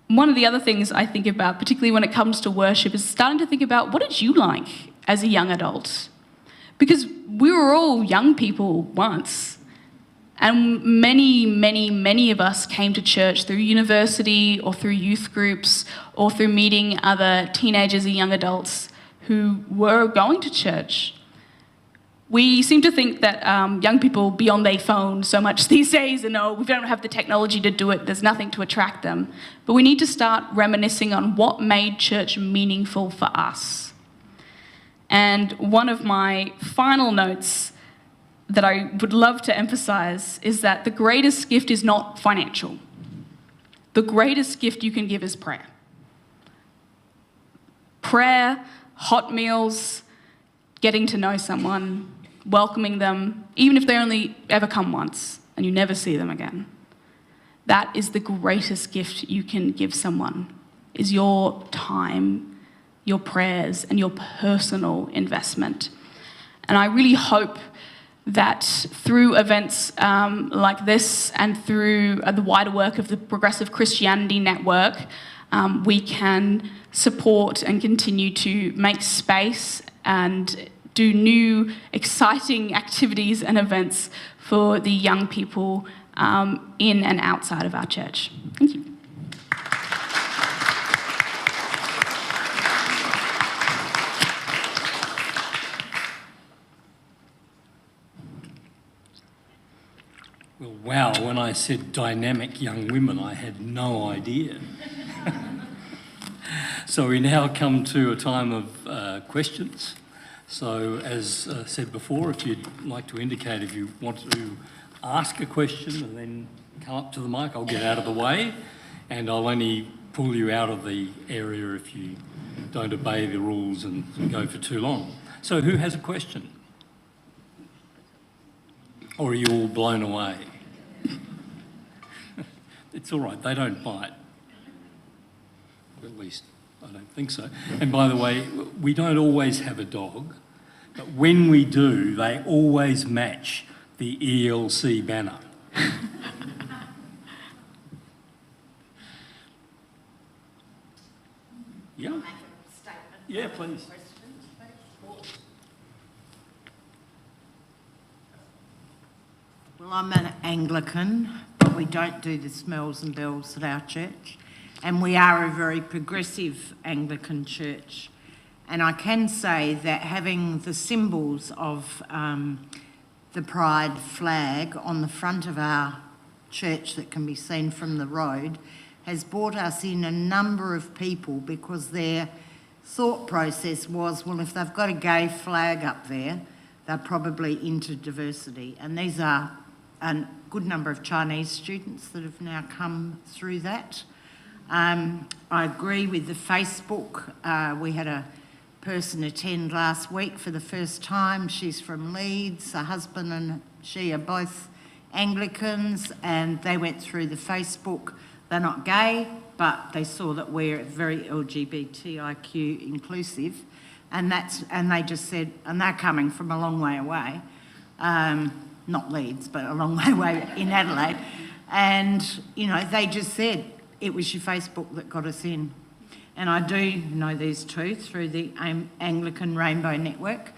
One of the other things I think about, particularly when it comes to worship, is starting to think about, what did you like as a young adult? Because we were all young people once, and many of us came to church through university or through youth groups or through meeting other teenagers and young adults who were going to church. We seem to think that young people be on their phone so much these days and we don't have the technology to do it, there's nothing to attract them. But we need to start reminiscing on what made church meaningful for us. And one of my final notes that I would love to emphasise is that the greatest gift is not financial. The greatest gift you can give is prayer. Prayer, hot meals, getting to know someone, welcoming them, even if they only ever come once and you never see them again. That is the greatest gift you can give someone, is your time, your prayers, and your personal investment. And I really hope that through events like this and through the wider work of the Progressive Christianity Network, we can support and continue to make space and do new, exciting activities and events for the young people in and outside of our church. Thank you. Well, wow, when I said dynamic young women, I had no idea. So we now come to a time of questions. So as said before, if you'd like to indicate if you want to ask a question and then come up to the mic, I'll get out of the way and I'll only pull you out of the area if you don't obey the rules and go for too long. So who has a question? Or are you all blown away? It's all right, they don't bite. At least I don't think so. And by the way, we don't always have a dog, but when we do, they always match the ELC banner. Yeah? Yeah, please. Well, I'm an Anglican, but we don't do the smells and bells at our church. And we are a very progressive Anglican church. And I can say that having the symbols of the Pride flag on the front of our church that can be seen from the road has brought us in a number of people, because their thought process was, well, if they've got a gay flag up there, they're probably into diversity. And these are a good number of Chinese students that have now come through that. I agree with the Facebook. We had a person attend last week for the first time. She's from Leeds. Her husband and she are both Anglicans, and they went through the Facebook. They're not gay, but they saw that we're very LGBTIQ inclusive, and they just said, and they're coming from a long way away, not Leeds, but a long way away in Adelaide, and they just said it was your Facebook that got us in. And I do know these two through the Anglican Rainbow Network.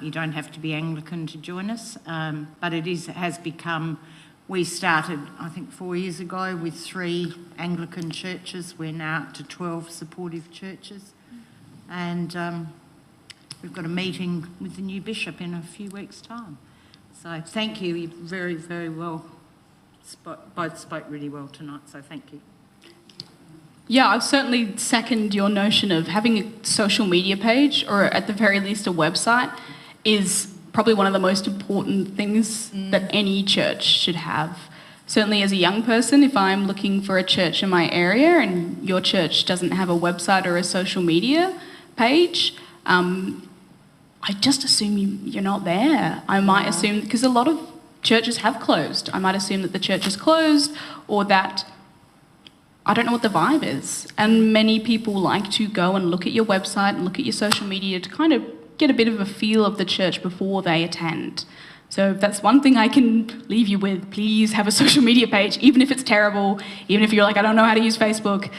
You don't have to be Anglican to join us, but it has become. We started, I think, 4 years ago with 3 Anglican churches. We're now up to 12 supportive churches. And we've got a meeting with the new bishop in a few weeks' time. So thank you. You very, very well. Both spoke really well tonight, so thank you. Yeah, I certainly second your notion of having a social media page, or at the very least a website, is probably one of the most important things that any church should have. Certainly as a young person, if I'm looking for a church in my area and your church doesn't have a website or a social media page, I just assume you're not there. I might assume, because a lot of churches have closed, I might assume that the church is closed, or that I don't know what the vibe is. And many people like to go and look at your website and look at your social media to kind of get a bit of a feel of the church before they attend. So that's one thing I can leave you with. Please have a social media page, even if it's terrible, even if you're like, I don't know how to use Facebook.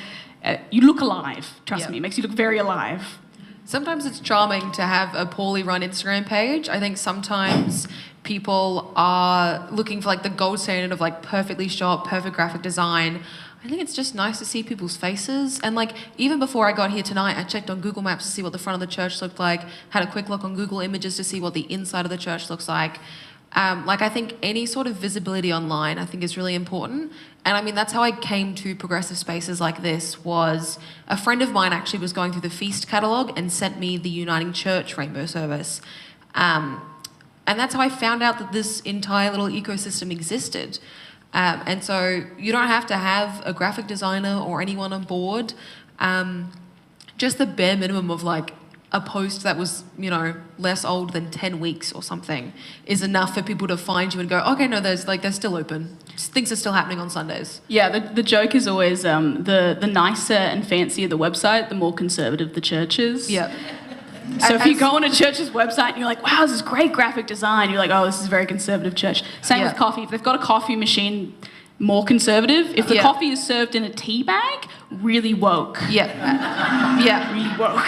You look alive, trust me. It makes you look very alive. Sometimes it's charming to have a poorly run Instagram page. I think sometimes people are looking for like the gold standard of like perfectly shot, perfect graphic design. I think it's just nice to see people's faces. And like, even before I got here tonight, I checked on Google Maps to see what the front of the church looked like, had a quick look on Google Images to see what the inside of the church looks like. I think any sort of visibility online, I think, is really important. And I mean, that's how I came to progressive spaces like this. Was a friend of mine actually was going through the Feast catalogue and sent me the Uniting Church Rainbow Service. And that's how I found out that this entire little ecosystem existed. And so you don't have to have a graphic designer or anyone on board. Just the bare minimum of like a post that was, less old than 10 weeks or something is enough for people to find you and go, okay, no, they're still open. Things are still happening on Sundays. Yeah, the joke is always the nicer and fancier the website, the more conservative the church is. Yeah. So if you go on a church's website and you're like, wow, this is great graphic design, you're like, oh, this is a very conservative church. Same with coffee. If they've got a coffee machine, more conservative. If the coffee is served in a tea bag, really woke. Yeah. Really woke.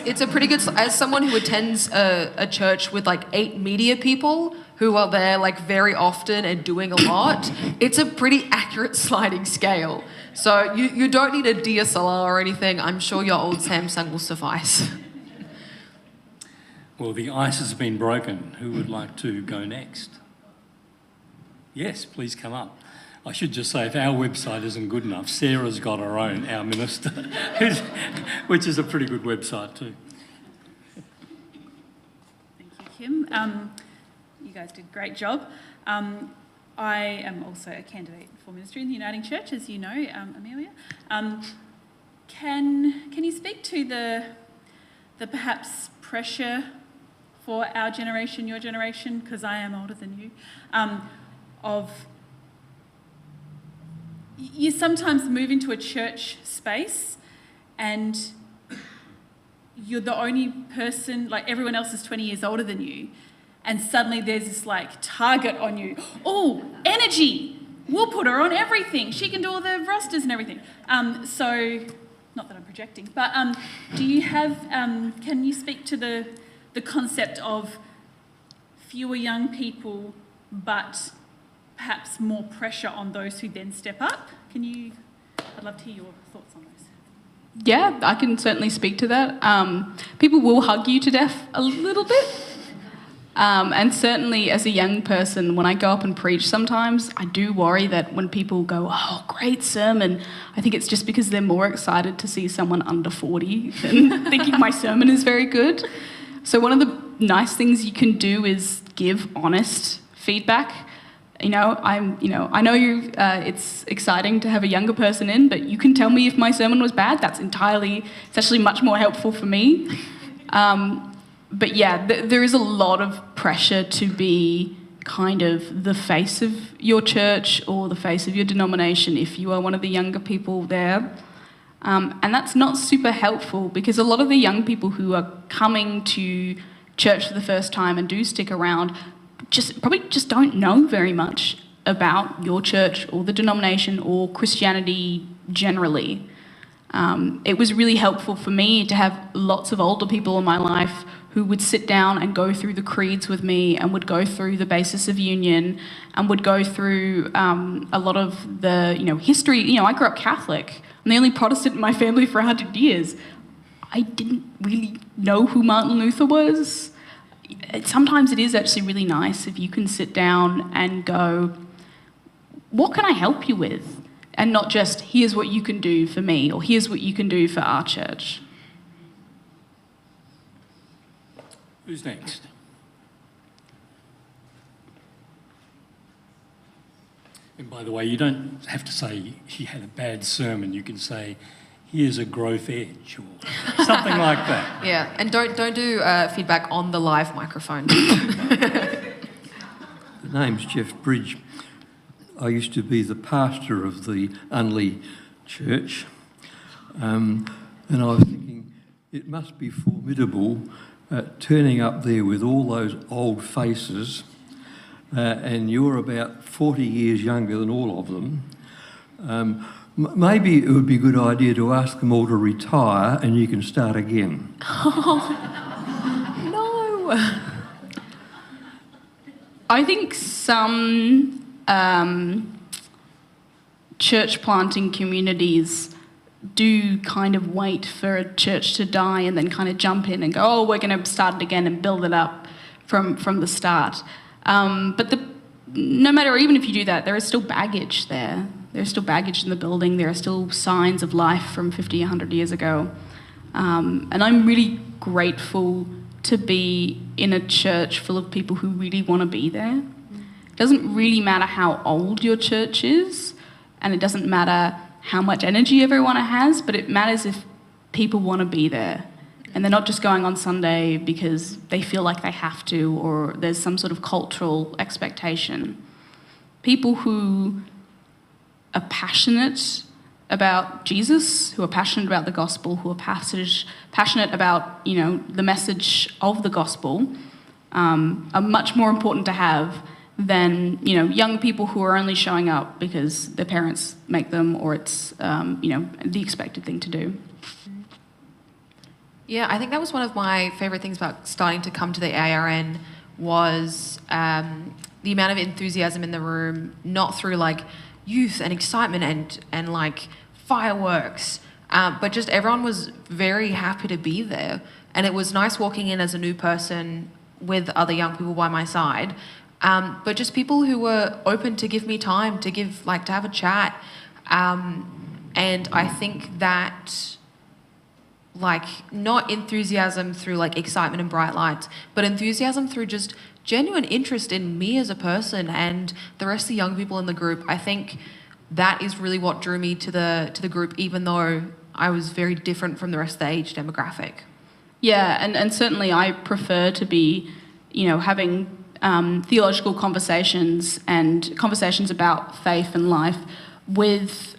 It's a pretty good... As someone who attends a church with like 8 media people who are there like very often and doing a lot, it's a pretty accurate sliding scale. So you don't need a DSLR or anything. I'm sure your old Samsung will suffice. Well, the ice has been broken. Who would like to go next? Yes, please come up. I should just say, if our website isn't good enough, Sarah's got her own, our minister, which is a pretty good website too. Thank you, Kim. You guys did a great job. I am also a candidate for ministry in the Uniting Church, as you know, Emelia. Can you speak to the perhaps pressure for our generation, your generation, because I am older than you, you sometimes move into a church space and you're the only person, like everyone else is 20 years older than you, and suddenly there's this like target on you. Oh, energy! We'll put her on everything. She can do all the rosters and everything. So, not that I'm projecting, but do you have, can you speak to the concept of fewer young people, but perhaps more pressure on those who then step up? I'd love to hear your thoughts on those. Yeah, I can certainly speak to that. People will hug you to death a little bit. And certainly as a young person, when I go up and preach sometimes, I do worry that when people go, oh, great sermon, I think it's just because they're more excited to see someone under 40 than thinking my sermon is very good. So one of the nice things you can do is give honest feedback. I know you. It's exciting to have a younger person in, but you can tell me if my sermon was bad. It's actually much more helpful for me. But yeah, there is a lot of pressure to be kind of the face of your church or the face of your denomination if you are one of the younger people there. And that's not super helpful, because a lot of the young people who are coming to church for the first time and do stick around probably just don't know very much about your church or the denomination or Christianity generally. It was really helpful for me to have lots of older people in my life who would sit down and go through the creeds with me, and would go through the basis of union, and would go through a lot of the history. I grew up Catholic. I'm the only Protestant in my family for 100 years. I didn't really know who Martin Luther was. Sometimes it is actually really nice if you can sit down and go, what can I help you with? And not just, here's what you can do for me, or here's what you can do for our church. Who's next? And by the way, you don't have to say she had a bad sermon. You can say, here's a growth edge, or something like that. Yeah, and don't do feedback on the live microphone. The name's Jeff Bridge. I used to be the pastor of the Unley Church, and I was thinking it must be formidable turning up there with all those old faces, and you're about 40 years younger than all of them. Maybe it would be a good idea to ask them all to retire and you can start again. No. I think some church planting communities do kind of wait for a church to die and then kind of jump in and go, oh, we're going to start it again and build it up from the start. But no matter, even if you do that, there is still baggage there. There's still baggage in the building. There are still signs of life from 50, 100 years ago. And I'm really grateful to be in a church full of people who really want to be there. It doesn't really matter how old your church is, and it doesn't matter how much energy everyone has, but it matters if people want to be there. And they're not just going on Sunday because they feel like they have to, or there's some sort of cultural expectation. People who are passionate about Jesus, who are passionate about the gospel, who are passionate about, the message of the gospel, are much more important to have than, young people who are only showing up because their parents make them, or it's, the expected thing to do. Yeah, I think that was one of my favourite things about starting to come to the ARN was the amount of enthusiasm in the room, not through like youth and excitement and like fireworks, but just everyone was very happy to be there. And it was nice walking in as a new person with other young people by my side, but just people who were open to give me time, to have a chat. And I think that not enthusiasm through excitement and bright lights, but enthusiasm through just genuine interest in me as a person and the rest of the young people in the group. I think that is really what drew me to the group, even though I was very different from the rest of the age demographic. Yeah, and certainly I prefer to be, having theological conversations and conversations about faith and life with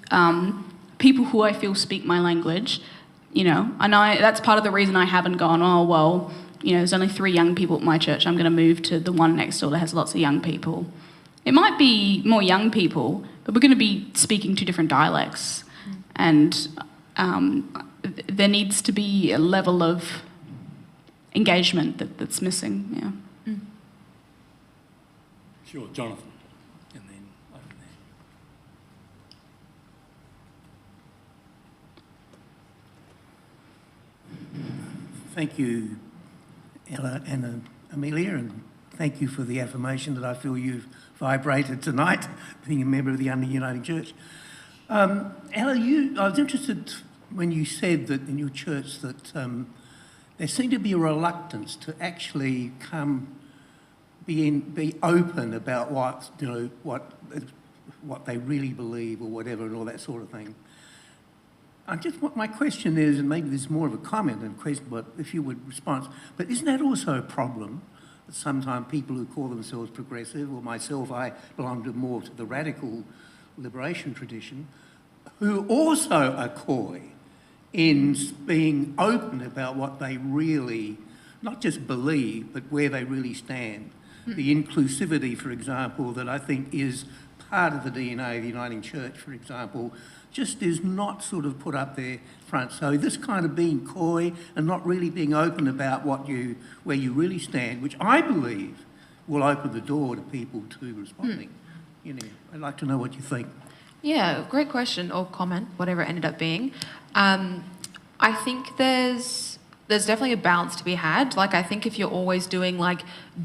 people who I feel speak my language. And that's part of the reason I haven't gone, oh, well, there's only 3 young people at my church, I'm going to move to the one next door that has lots of young people. It might be more young people, but we're going to be speaking 2 different dialects. And there needs to be a level of engagement that's missing, yeah. Sure, Jonathan, and then over there. Thank you, Ella and Emelia, and thank you for the affirmation that I feel you've vibrated tonight, being a member of the Unley Uniting Church. Ella, I was interested when you said that in your church that there seemed to be a reluctance to actually come be open about what they really believe or whatever and all that sort of thing. What my question is, and maybe this is more of a comment than a question, but if you would respond, but isn't that also a problem that sometimes people who call themselves progressive, or myself, I belong more to the radical liberation tradition, who also are coy in being open about what they really, not just believe, but where they really stand. The inclusivity, for example, that I think is part of the DNA of the Uniting Church, for example, just is not sort of put up there front. So this kind of being coy and not really being open about where you really stand, which I believe will open the door to people to responding. I'd like to know what you think. Yeah, great question or comment, whatever it ended up being. I think there's definitely a balance to be had. Like, I think if you're always doing like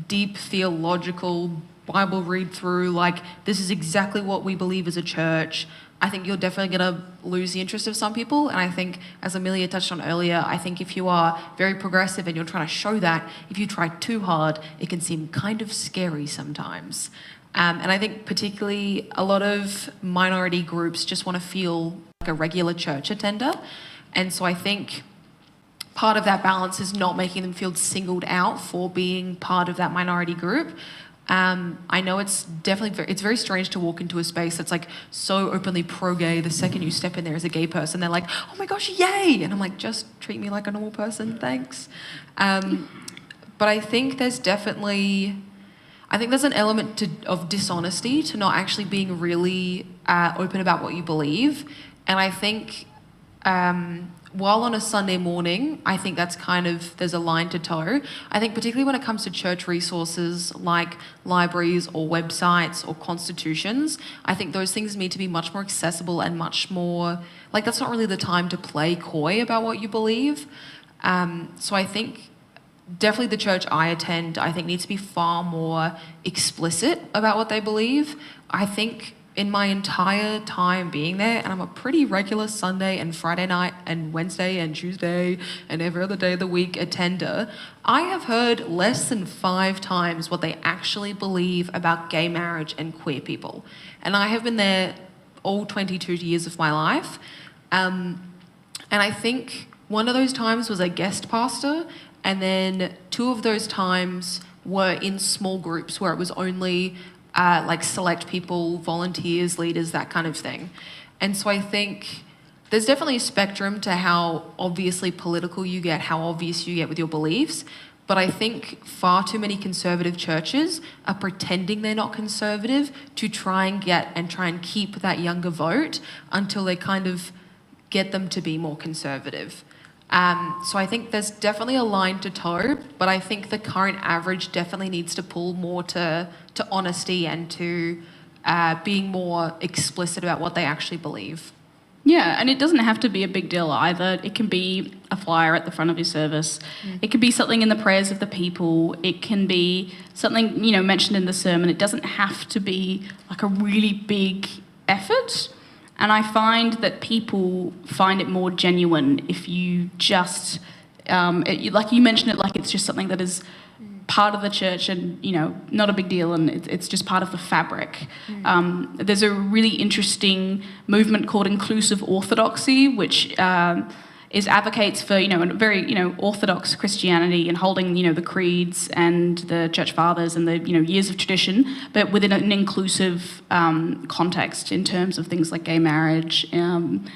deep theological Bible read through, like this is exactly what we believe as a church, I think you're definitely going to lose the interest of some people. And I think, as Emelia touched on earlier, I think if you are very progressive and you're trying to show that, if you try too hard, it can seem kind of scary sometimes. And I think particularly a lot of minority groups just want to feel like a regular church attender. And so I think part of that balance is not making them feel singled out for being part of that minority group. I know it's definitely it's very strange to walk into a space that's like so openly pro-gay. The second you step in there as a gay person, they're like, oh my gosh, yay! And I'm like, just treat me like a normal person, thanks. But I think there's definitely... I think there's an element of dishonesty to not actually being really open about what you believe. And I think while on a Sunday morning, I think that's there's a line to toe. I think particularly when it comes to church resources like libraries or websites or constitutions, I think those things need to be much more accessible and much more, like that's not really the time to play coy about what you believe. So I think definitely the church I attend, I think needs to be far more explicit about what they believe. I think in my entire time being there, and I'm a pretty regular Sunday and Friday night and Wednesday and Tuesday and every other day of the week attender, I have heard less than 5 times what they actually believe about gay marriage and queer people. And I have been there all 22 years of my life. And I think one of those times was a guest pastor, and then 2 of those times were in small groups where it was only like select people, volunteers, leaders, that kind of thing. And so I think there's definitely a spectrum to how obviously political you get, how obvious you get with your beliefs. But I think far too many conservative churches are pretending they're not conservative to try and keep that younger vote until they kind of get them to be more conservative. So I think there's definitely a line to toe, but I think the current average definitely needs to pull more to honesty and to being more explicit about what they actually believe. Yeah, and it doesn't have to be a big deal either. It can be a flyer at the front of your service. It can be something in the prayers of the people. It can be something, mentioned in the sermon. It doesn't have to be like a really big effort. And I find that people find it more genuine if you just, like you mentioned it, like it's just something that is part of the church and, not a big deal, and it's just part of the fabric. There's a really interesting movement called inclusive orthodoxy, which advocates for, a very, orthodox Christianity and holding, the creeds and the church fathers and the, years of tradition, but within an inclusive context in terms of things like gay marriage and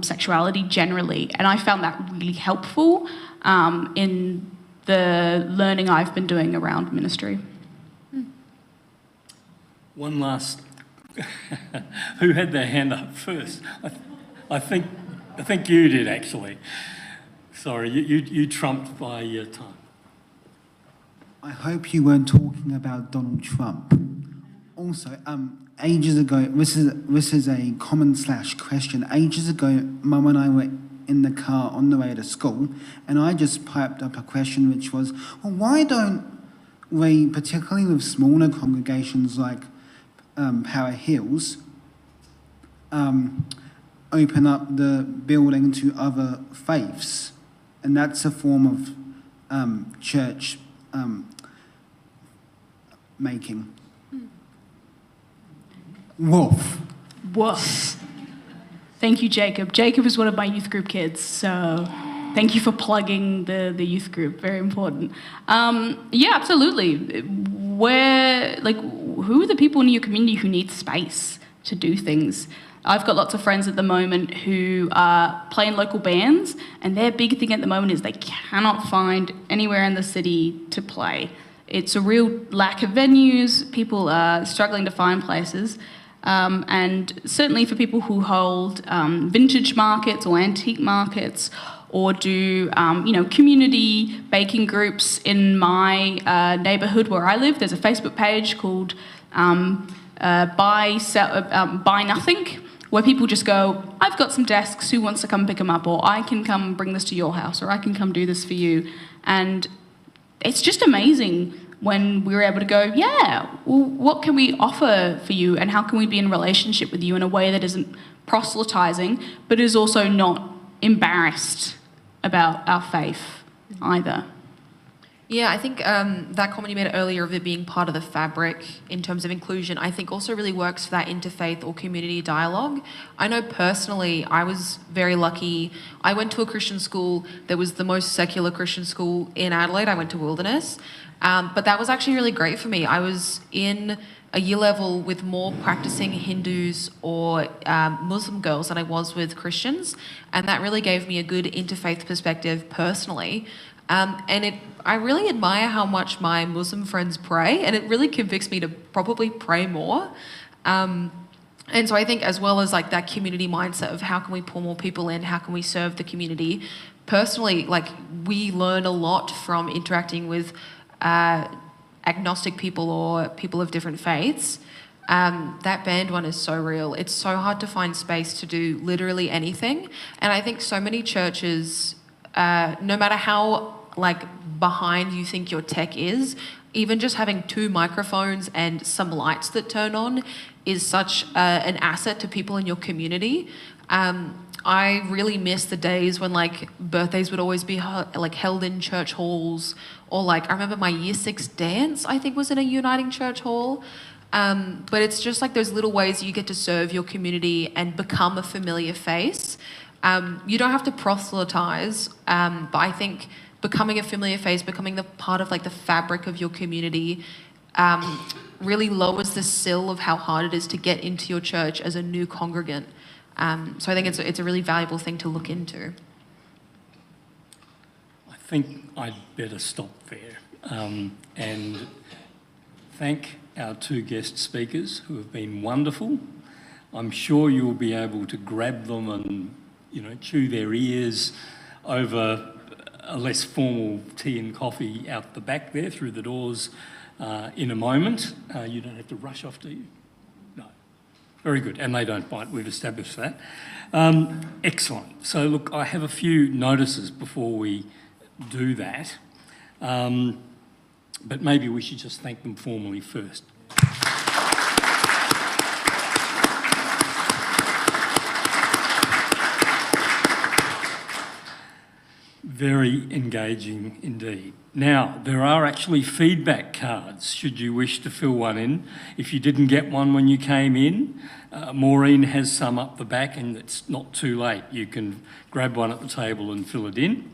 sexuality generally. And I found that really helpful in the learning I've been doing around ministry. One last... Who had their hand up first? I think you did, actually. Sorry, you trumped by your time. I hope you weren't talking about Donald Trump. Also, ages ago, this is a comment/question. Ages ago, Mum and I were in the car on the way to school, and I just piped up a question which was, well, why don't we, particularly with smaller congregations like Power Hills, open up the building to other faiths? And that's a form of church making. Wolf. Woof. Thank you, Jacob. Jacob is one of my youth group kids, so thank you for plugging the youth group. Very important. Yeah, absolutely. Who are the people in your community who need space to do things? I've got lots of friends at the moment who play in local bands, and their big thing at the moment is they cannot find anywhere in the city to play. It's a real lack of venues. People are struggling to find places. And certainly for people who hold vintage markets or antique markets, or do community baking groups in my neighbourhood where I live. There's a Facebook page called Buy Nothing, where people just go, I've got some desks, who wants to come pick them up, or I can come bring this to your house, or I can come do this for you. And it's just amazing when we were able to go, yeah, well, what can we offer for you, and how can we be in relationship with you in a way that isn't proselytizing, but is also not embarrassed about our faith either. Yeah, I think that comment you made earlier of it being part of the fabric in terms of inclusion, I think also really works for that interfaith or community dialogue. I know personally, I was very lucky. I went to a Christian school that was the most secular Christian school in Adelaide. I went to Wilderness. But that was actually really great for me. I was in a year level with more practicing Hindus or Muslim girls than I was with Christians, and that really gave me a good interfaith perspective personally. I really admire how much my Muslim friends pray, and it really convicts me to probably pray more. And so I think, as well as like that community mindset of how can we pull more people in, how can we serve the community, personally, like we learn a lot from interacting with agnostic people or people of different faiths. That band one is so real. It's so hard to find space to do literally anything. And I think so many churches, no matter how like behind you think your tech is, even just having 2 microphones and some lights that turn on is such an asset to people in your community. I really miss the days when like birthdays would always be held in church halls, or like I remember my year 6 dance I think was in a uniting church hall. But it's just like those little ways you get to serve your community and become a familiar face. You don't have to proselytize, but I think becoming a familiar face, becoming the part of like the fabric of your community, really lowers the sill of how hard it is to get into your church as a new congregant. So I think it's a really valuable thing to look into. I think I'd better stop there and thank our 2 guest speakers who have been wonderful. I'm sure you'll be able to grab them and, chew their ears over a less formal tea and coffee out the back there through the doors in a moment. You don't have to rush off, do you? No. Very good. And they don't bite. We've established that. Excellent. So, look, I have a few notices before we do that. But maybe we should just thank them formally first. Very engaging indeed. Now, there are actually feedback cards, should you wish to fill one in. If you didn't get one when you came in, Maureen has some up the back, and it's not too late. You can grab one at the table and fill it in.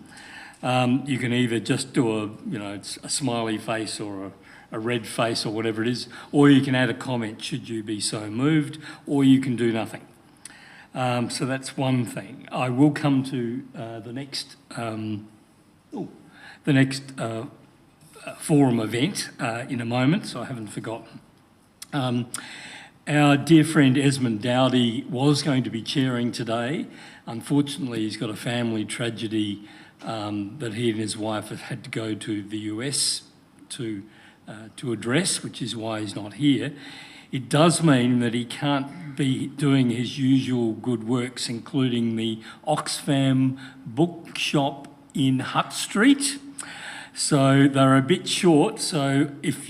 You can either just do a smiley face or a red face or whatever it is, or you can add a comment should you be so moved, or you can do nothing. So that's one thing. I will come to the next forum event in a moment, so I haven't forgotten. Our dear friend Esmond Dowdy was going to be chairing today. Unfortunately, he's got a family tragedy that he and his wife have had to go to the US to address, which is why he's not here. It does mean that he can't be doing his usual good works, including the Oxfam bookshop in Hutt Street. So they're a bit short. So if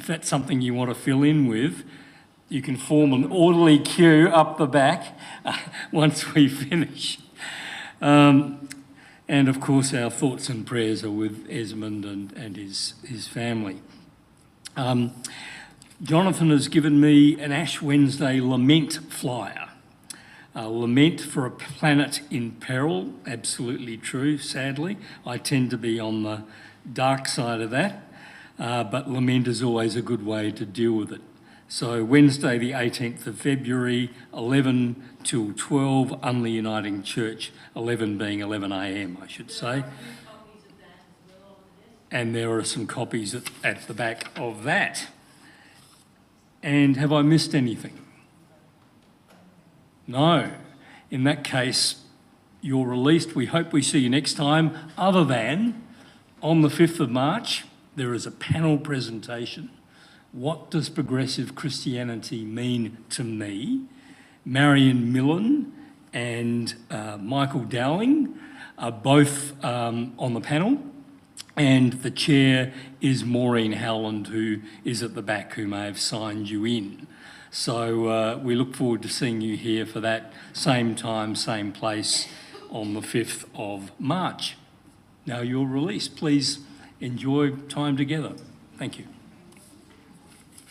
that's something you want to fill in with, you can form an orderly queue up the back once we finish. And of course, our thoughts and prayers are with Esmond and his family. Jonathan has given me an Ash Wednesday lament flyer. Lament for a planet in peril, absolutely true, sadly. I tend to be on the dark side of that, but lament is always a good way to deal with it. So Wednesday the 18th of February, 11 till 12, Unley Uniting Church, 11 being 11 a.m, I should say. And there are some copies at the back of that. And have I missed anything? No. In that case, you're released. We hope we see you next time, other than on the 5th of March, there is a panel presentation. What does progressive Christianity mean to me? Marion Millen and Michael Dowling are both on the panel, and the chair is Maureen Howland, who is at the back, who may have signed you in. So we look forward to seeing you here for that same time, same place on the 5th of March. Now you're released. Please enjoy time together. Thank you.